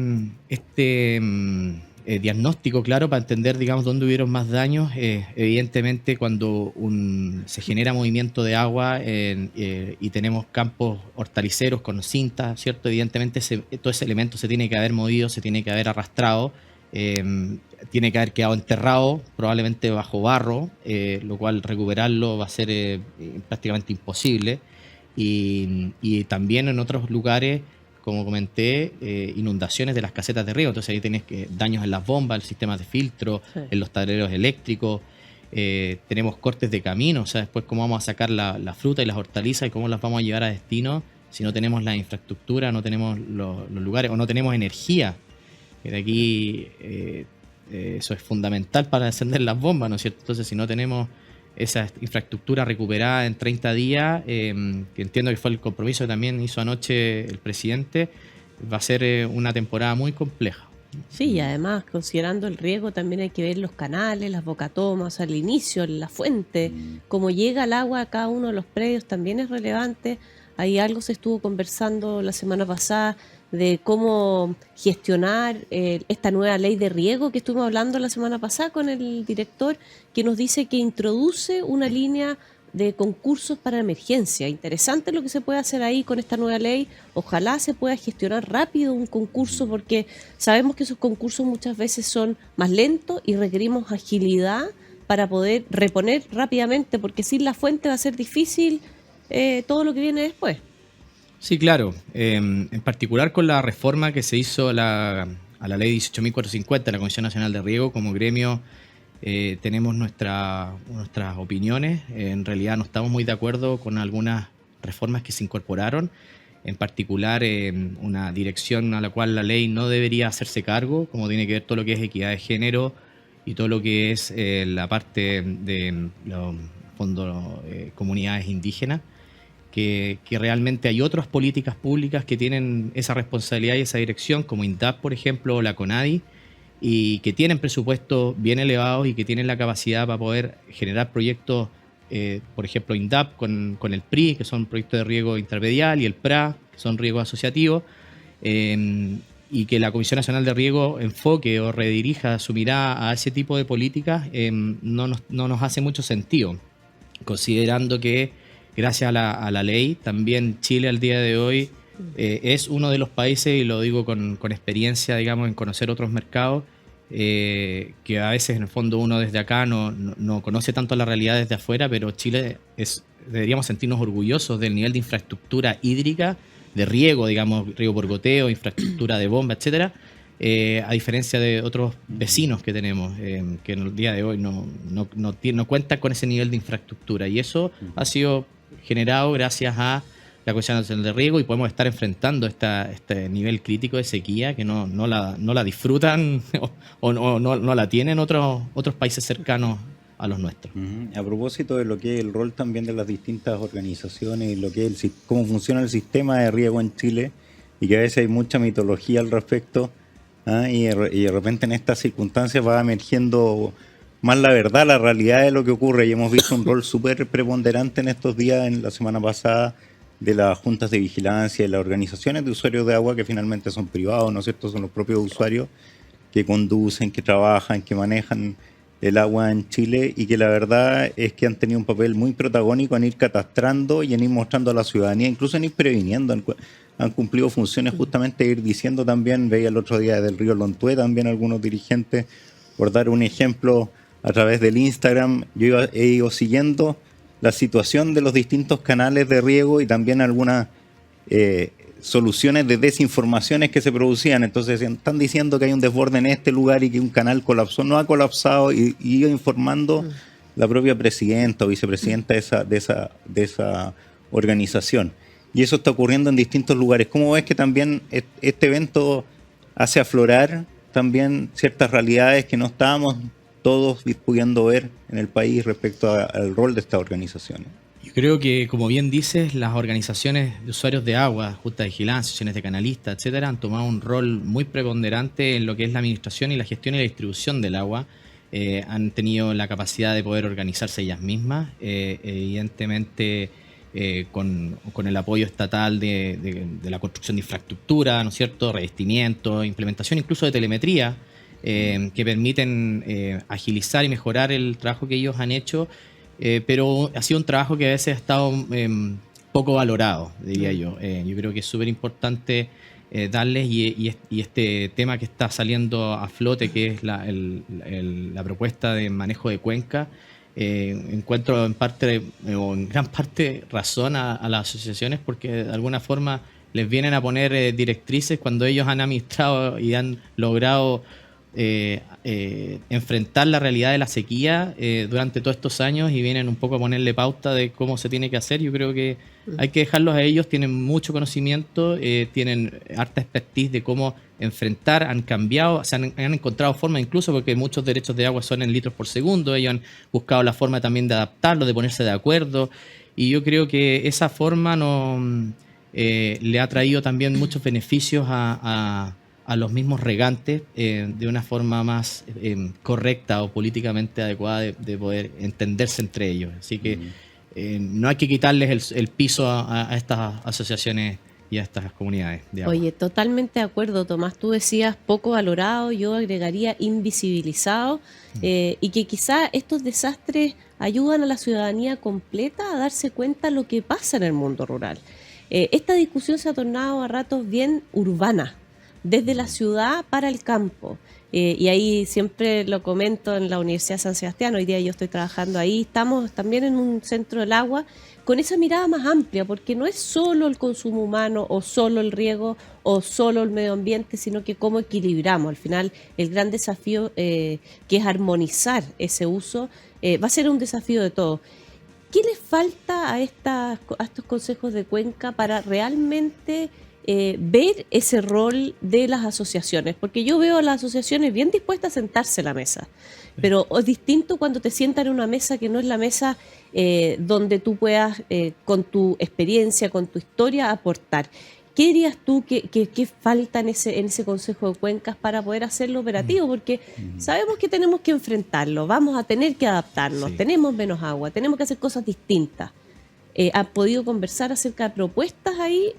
diagnóstico claro, para entender, digamos, dónde hubieron más daños. Evidentemente, cuando se genera movimiento de agua y tenemos campos hortaliceros con cintas, ¿cierto?, evidentemente todo ese elemento se tiene que haber movido, se tiene que haber arrastrado, tiene que haber quedado enterrado, probablemente bajo barro, lo cual recuperarlo va a ser prácticamente imposible. Y también en otros lugares, como comenté, inundaciones de las casetas de riego. Entonces ahí tienes daños en las bombas, el sistema de filtro, en los tableros eléctricos. Tenemos cortes de camino, o sea, después cómo vamos a sacar la fruta y las hortalizas y cómo las vamos a llevar a destino si no tenemos la infraestructura, no tenemos los lugares o no tenemos energía. De aquí eso es fundamental para encender las bombas, ¿no es cierto? Entonces, si no tenemos esa infraestructura recuperada en 30 días, que entiendo que fue el compromiso que también hizo anoche el presidente, va a ser una temporada muy compleja. Sí, y además, considerando el riego, también hay que ver los canales, las bocatomas, al inicio, la fuente, cómo llega el agua a cada uno de los predios, también es relevante. Ahí algo se estuvo conversando la semana pasada de cómo gestionar esta nueva ley de riego que estuvimos hablando la semana pasada con el director, que nos dice que introduce una línea de concursos para emergencia. Interesante lo que se puede hacer ahí con esta nueva ley. Ojalá se pueda gestionar rápido un concurso, porque sabemos que esos concursos muchas veces son más lentos y requerimos agilidad para poder reponer rápidamente, porque sin la fuente va a ser difícil todo lo que viene después. Sí, claro. En particular con la reforma que se hizo a la ley 18.450 de la Comisión Nacional de Riego, como gremio tenemos nuestras opiniones. En realidad no estamos muy de acuerdo con algunas reformas que se incorporaron. En particular, una dirección a la cual la ley no debería hacerse cargo, como tiene que ver todo lo que es equidad de género y todo lo que es la parte de los fondos comunidades indígenas. Que realmente hay otras políticas públicas que tienen esa responsabilidad y esa dirección, como INDAP, por ejemplo, o la CONADI, y que tienen presupuestos bien elevados y que tienen la capacidad para poder generar proyectos, por ejemplo, INDAP con el PRI, que son proyectos de riego intermedial, y el PRA, que son riegos asociativos, y que la Comisión Nacional de Riego enfoque o redirija su mirada a ese tipo de políticas no nos hace mucho sentido, considerando que gracias a la ley también Chile al día de hoy es uno de los países, y lo digo con experiencia, digamos, en conocer otros mercados, que a veces en el fondo uno desde acá no conoce tanto la realidad desde afuera, pero Chile deberíamos sentirnos orgullosos del nivel de infraestructura hídrica, de riego, digamos, riego por goteo, infraestructura de bomba, etcétera, a diferencia de otros vecinos que tenemos, que en el día de hoy no cuentan con ese nivel de infraestructura, y eso ha sido generado gracias a la Comisión Nacional de Riego, y podemos estar enfrentando este nivel crítico de sequía que no la disfrutan o no la tienen otros países cercanos a los nuestros. A propósito de lo que es el rol también de las distintas organizaciones y lo que es cómo funciona el sistema de riego en Chile, y que a veces hay mucha mitología al respecto, y de repente en estas circunstancias va emergiendo más la verdad, la realidad de lo que ocurre, y hemos visto un rol súper preponderante en estos días, en la semana pasada, de las juntas de vigilancia y las organizaciones de usuarios de agua, que finalmente son privados, ¿no es cierto? Son los propios usuarios que conducen, que trabajan, que manejan el agua en Chile, y que la verdad es que han tenido un papel muy protagónico en ir catastrando y en ir mostrando a la ciudadanía, incluso en ir previniendo. Han cumplido funciones justamente de ir diciendo también, veía el otro día del río Lontué también algunos dirigentes, por dar un ejemplo, a través del Instagram, he ido siguiendo la situación de los distintos canales de riego y también algunas soluciones de desinformaciones que se producían. Entonces están diciendo que hay un desborde en este lugar y que un canal colapsó. No ha colapsado, y iba informando la propia presidenta o vicepresidenta de esa organización. Y eso está ocurriendo en distintos lugares. ¿Cómo ves que también este evento hace aflorar también ciertas realidades que no estábamos todos pudiendo ver en el país respecto al rol de estas organizaciones? Yo creo que, como bien dices, las organizaciones de usuarios de agua, juntas de vigilancia, sesiones de canalistas, etcétera, han tomado un rol muy preponderante en lo que es la administración y la gestión y la distribución del agua. Han tenido la capacidad de poder organizarse ellas mismas, evidentemente con el apoyo estatal de la construcción de infraestructura, ¿no es cierto?, revestimiento, implementación incluso de telemetría, que permiten agilizar y mejorar el trabajo que ellos han hecho, pero ha sido un trabajo que a veces ha estado poco valorado, diría yo. Yo creo que es súper importante darles, y este tema que está saliendo a flote, que es la propuesta de manejo de cuenca, encuentro en gran parte razón a las asociaciones, porque de alguna forma les vienen a poner directrices cuando ellos han administrado y han logrado enfrentar la realidad de la sequía durante todos estos años, y vienen un poco a ponerle pauta de cómo se tiene que hacer. Yo creo que hay que dejarlos a ellos, tienen mucho conocimiento, tienen harta expertise de cómo enfrentar, han cambiado, han encontrado formas, incluso porque muchos derechos de agua son en litros por segundo, ellos han buscado la forma también de adaptarlo, de ponerse de acuerdo, y yo creo que esa forma le ha traído también muchos beneficios a los mismos regantes, de una forma más correcta o políticamente adecuada de poder entenderse entre ellos. Así que no hay que quitarles el piso a estas asociaciones y a estas comunidades de agua. Oye, totalmente de acuerdo, Tomás. Tú decías poco valorado, yo agregaría invisibilizado, y que quizá estos desastres ayudan a la ciudadanía completa a darse cuenta de lo que pasa en el mundo rural. Esta discusión se ha tornado a ratos bien urbana, desde la ciudad para el campo. Y ahí siempre lo comento en la Universidad de San Sebastián, hoy día yo estoy trabajando ahí, estamos también en un centro del agua, con esa mirada más amplia, porque no es solo el consumo humano, o solo el riego, o solo el medio ambiente, sino que cómo equilibramos. Al final, el gran desafío que es armonizar ese uso, va a ser un desafío de todos. ¿Qué les falta a estos consejos de cuenca para realmente ver ese rol de las asociaciones? Porque yo veo a las asociaciones bien dispuestas a sentarse a la mesa, pero es distinto cuando te sientan en una mesa que no es la mesa donde tú puedas, con tu experiencia, con tu historia, aportar. ¿Qué dirías tú que falta en ese Consejo de Cuencas para poder hacerlo operativo? Porque sabemos que tenemos que enfrentarlo, vamos a tener que adaptarnos, tenemos menos agua, tenemos que hacer cosas distintas. ¿Han podido conversar acerca de propuestas ahí?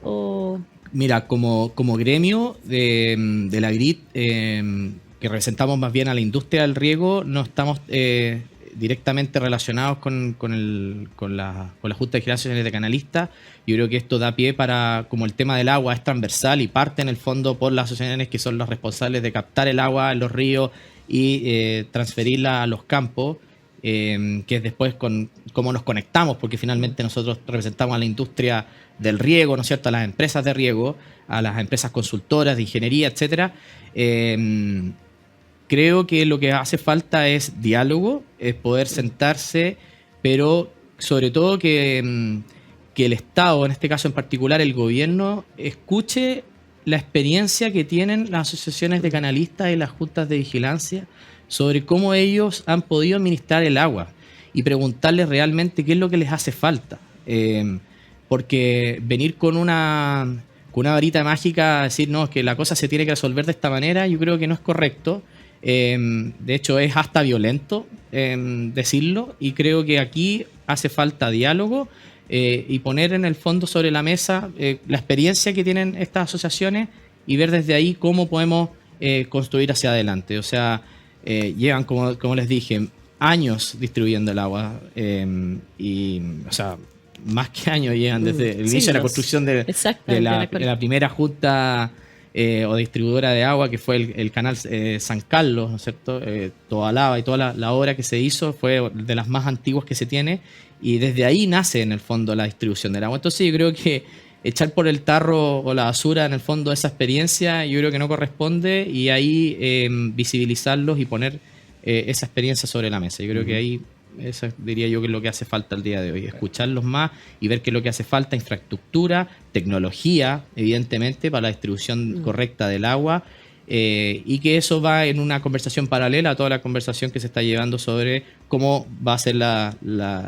Mira, como gremio de la GRIT, que representamos más bien a la industria del riego, no estamos directamente relacionados con la Junta de Vigilancia de Canalistas. Yo creo que esto da pie para, como el tema del agua es transversal y parte en el fondo por las asociaciones que son los responsables de captar el agua en los ríos y transferirla a los campos, que es después con cómo nos conectamos, porque finalmente nosotros representamos a la industria del riego, ¿no es cierto?, a las empresas de riego, a las empresas consultoras de ingeniería, etcétera. Creo que lo que hace falta es diálogo, es poder sentarse, pero sobre todo que el Estado, en este caso en particular el gobierno, escuche la experiencia que tienen las asociaciones de canalistas y las juntas de vigilancia sobre cómo ellos han podido administrar el agua y preguntarles realmente qué es lo que les hace falta. Porque venir con una varita mágica a decir, no, es que la cosa se tiene que resolver de esta manera, yo creo que no es correcto. De hecho, es hasta violento decirlo, y creo que aquí hace falta diálogo y poner en el fondo sobre la mesa la experiencia que tienen estas asociaciones y ver desde ahí cómo podemos construir hacia adelante. O sea, llevan, como les dije, años distribuyendo el agua y, o sea, más que años llegan desde el inicio de la construcción de la primera junta o distribuidora de agua, que fue el canal San Carlos, ¿no es cierto? Toda Lava y toda la obra que se hizo fue de las más antiguas que se tiene, y desde ahí nace en el fondo la distribución del agua. Entonces yo creo que echar por el tarro o la basura en el fondo esa experiencia, yo creo que no corresponde, y ahí visibilizarlos y poner esa experiencia sobre la mesa. Yo creo que ahí eso diría yo que es lo que hace falta el día de hoy, escucharlos más y ver qué es lo que hace falta: infraestructura, tecnología, evidentemente, para la distribución correcta del agua, y que eso va en una conversación paralela a toda la conversación que se está llevando sobre cómo va a ser la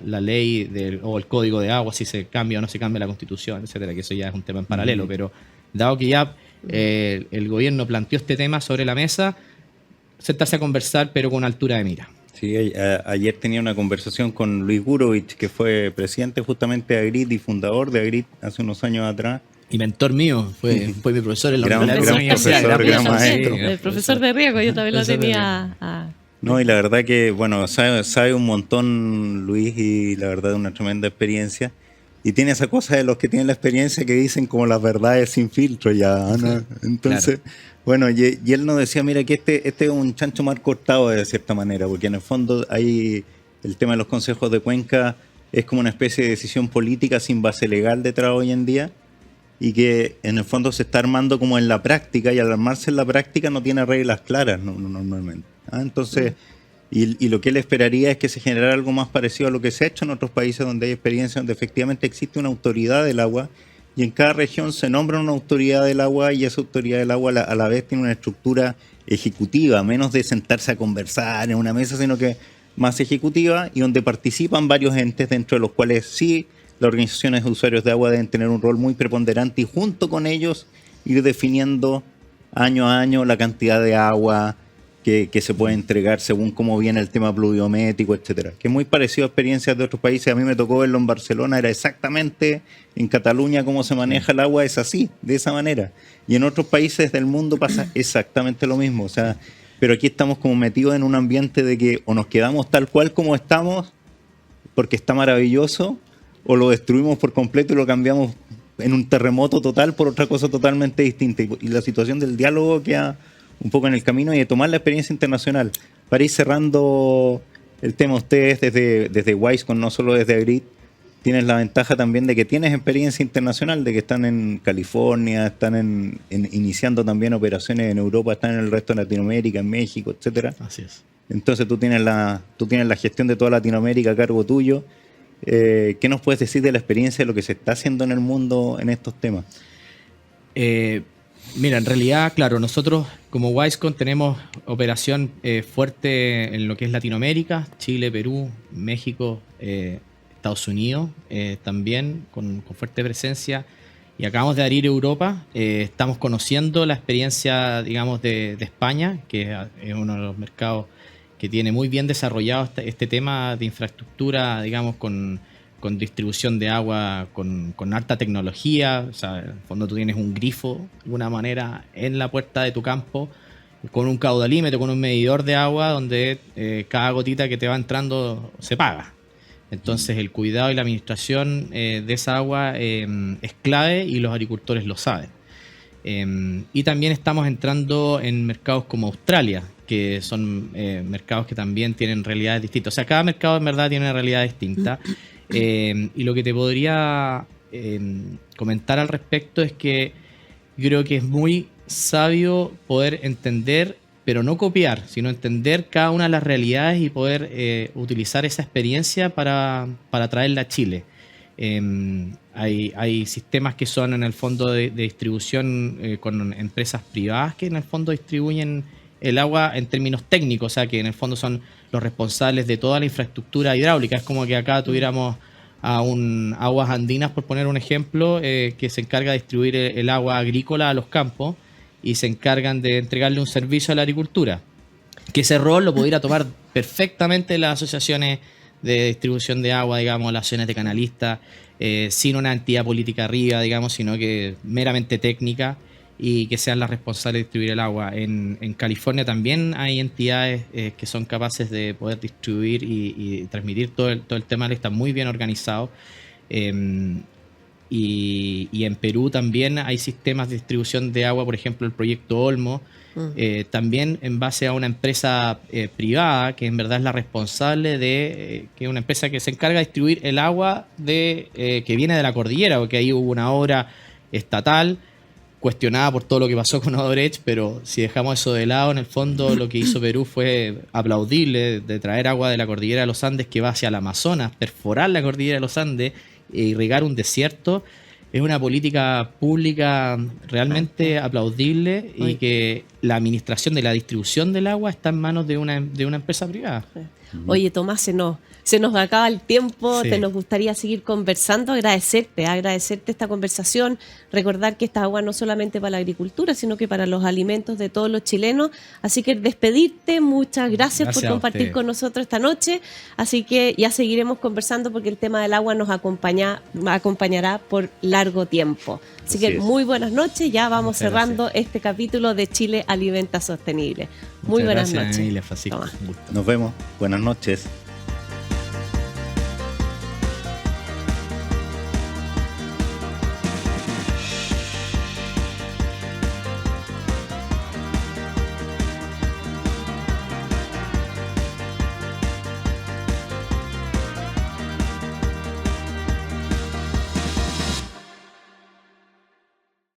ley o el código de agua, si se cambia o no se cambia la Constitución, etcétera, que eso ya es un tema en paralelo. Pero dado que ya el gobierno planteó este tema sobre la mesa, sentarse a conversar, pero con altura de mira. Sí, ayer tenía una conversación con Luis Gurovich, que fue presidente justamente de Agrit y fundador de Agrit hace unos años atrás. Y mentor mío, fue mi profesor en la universidad. Gran maestro. El profesor de riego, yo también lo tenía. No, y la verdad que, bueno, sabe un montón Luis, y la verdad es una tremenda experiencia. Y tiene esa cosa de los que tienen la experiencia que dicen como las verdades sin filtro ya, ¿no? Entonces, claro. Bueno, y él nos decía, mira, que este es un chancho mal cortado de cierta manera, porque en el fondo hay el tema de los consejos de cuenca, es como una especie de decisión política sin base legal detrás hoy en día, y que en el fondo se está armando como en la práctica, y al armarse en la práctica no tiene reglas claras normalmente. Entonces, y lo que él esperaría es que se generara algo más parecido a lo que se ha hecho en otros países donde hay experiencia, donde efectivamente existe una autoridad del agua, y en cada región se nombra una autoridad del agua, y esa autoridad del agua a la vez tiene una estructura ejecutiva, menos de sentarse a conversar en una mesa, sino que más ejecutiva, y donde participan varios entes, dentro de los cuales sí las organizaciones de usuarios de agua deben tener un rol muy preponderante, y junto con ellos ir definiendo año a año la cantidad de agua que se puede entregar según cómo viene el tema pluviométrico, etcétera. Que es muy parecido a experiencias de otros países. A mí me tocó verlo en Barcelona, era exactamente en Cataluña cómo se maneja el agua, es así, de esa manera. Y en otros países del mundo pasa exactamente lo mismo. O sea, pero aquí estamos como metidos en un ambiente de que o nos quedamos tal cual como estamos, porque está maravilloso, o lo destruimos por completo y lo cambiamos en un terremoto total por otra cosa totalmente distinta. Y la situación del diálogo queda un poco en el camino, y de tomar la experiencia internacional. Para ir cerrando el tema, ustedes desde Wisecon, no solo desde Agrit, tienes la ventaja también de que tienes experiencia internacional, de que están en California, están iniciando también operaciones en Europa, están en el resto de Latinoamérica, en México, etcétera. Así es. Entonces tú tienes la gestión de toda Latinoamérica a cargo tuyo. ¿Qué nos puedes decir de la experiencia de lo que se está haciendo en el mundo en estos temas? Mira, en realidad, claro, nosotros como Wisecon tenemos operación fuerte en lo que es Latinoamérica, Chile, Perú, México, Estados Unidos, también con fuerte presencia, y acabamos de abrir Europa. Estamos conociendo la experiencia, digamos, de España, que es uno de los mercados que tiene muy bien desarrollado este tema de infraestructura, digamos, con con distribución de agua con alta tecnología. O sea, en el fondo tú tienes un grifo, de alguna manera, en la puerta de tu campo, con un caudalímetro, con un medidor de agua, donde cada gotita que te va entrando se paga. Entonces el cuidado y la administración de esa agua es clave y los agricultores lo saben. Y también estamos entrando en mercados como Australia, que son mercados que también tienen realidades distintas. O sea, cada mercado en verdad tiene una realidad distinta. Y lo que te podría comentar al respecto es que yo creo que es muy sabio poder entender, pero no copiar, sino entender cada una de las realidades y poder utilizar esa experiencia para traerla a Chile. Hay sistemas que son en el fondo de distribución con empresas privadas que en el fondo distribuyen el agua en términos técnicos, o sea que en el fondo son los responsables de toda la infraestructura hidráulica. Es como que acá tuviéramos a Aguas Andinas, por poner un ejemplo, que se encarga de distribuir el agua agrícola a los campos y se encargan de entregarle un servicio a la agricultura. Que ese rol lo pudiera tomar perfectamente las asociaciones de distribución de agua, digamos, las acciones de canalistas, sin una entidad política arriba, digamos, sino que meramente técnica, y que sean las responsables de distribuir el agua. En California también hay entidades que son capaces de poder distribuir y transmitir todo el tema, está muy bien organizado. Y en Perú también hay sistemas de distribución de agua, por ejemplo el proyecto Olmo, también en base a una empresa privada que en verdad es la responsable de, que es una empresa que se encarga de distribuir el agua que viene de la cordillera, porque ahí hubo una obra estatal cuestionada por todo lo que pasó con Odebrecht, pero si dejamos eso de lado, en el fondo lo que hizo Perú fue aplaudible, de traer agua de la cordillera de los Andes que va hacia el Amazonas, perforar la cordillera de los Andes e irrigar un desierto. Es una política pública realmente aplaudible, y que la administración de la distribución del agua está en manos de una empresa privada. Oye, Tomás, se nos acaba el tiempo, Sí. nos gustaría seguir conversando, agradecerte esta conversación, recordar que esta agua no solamente para la agricultura, sino que para los alimentos de todos los chilenos. Así que despedirte, muchas gracias por a compartir ustedes con nosotros esta noche. Así que ya seguiremos conversando porque el tema del agua nos acompañará por largo tiempo. Así que Así es. muy buenas noches, ya vamos Muchas cerrando este capítulo de Chile Alimenta Sostenible. Muy Muchas buenas gracias, noches. Emilia, Francisco. Tomás. Un gusto. Nos vemos. Buenas noches.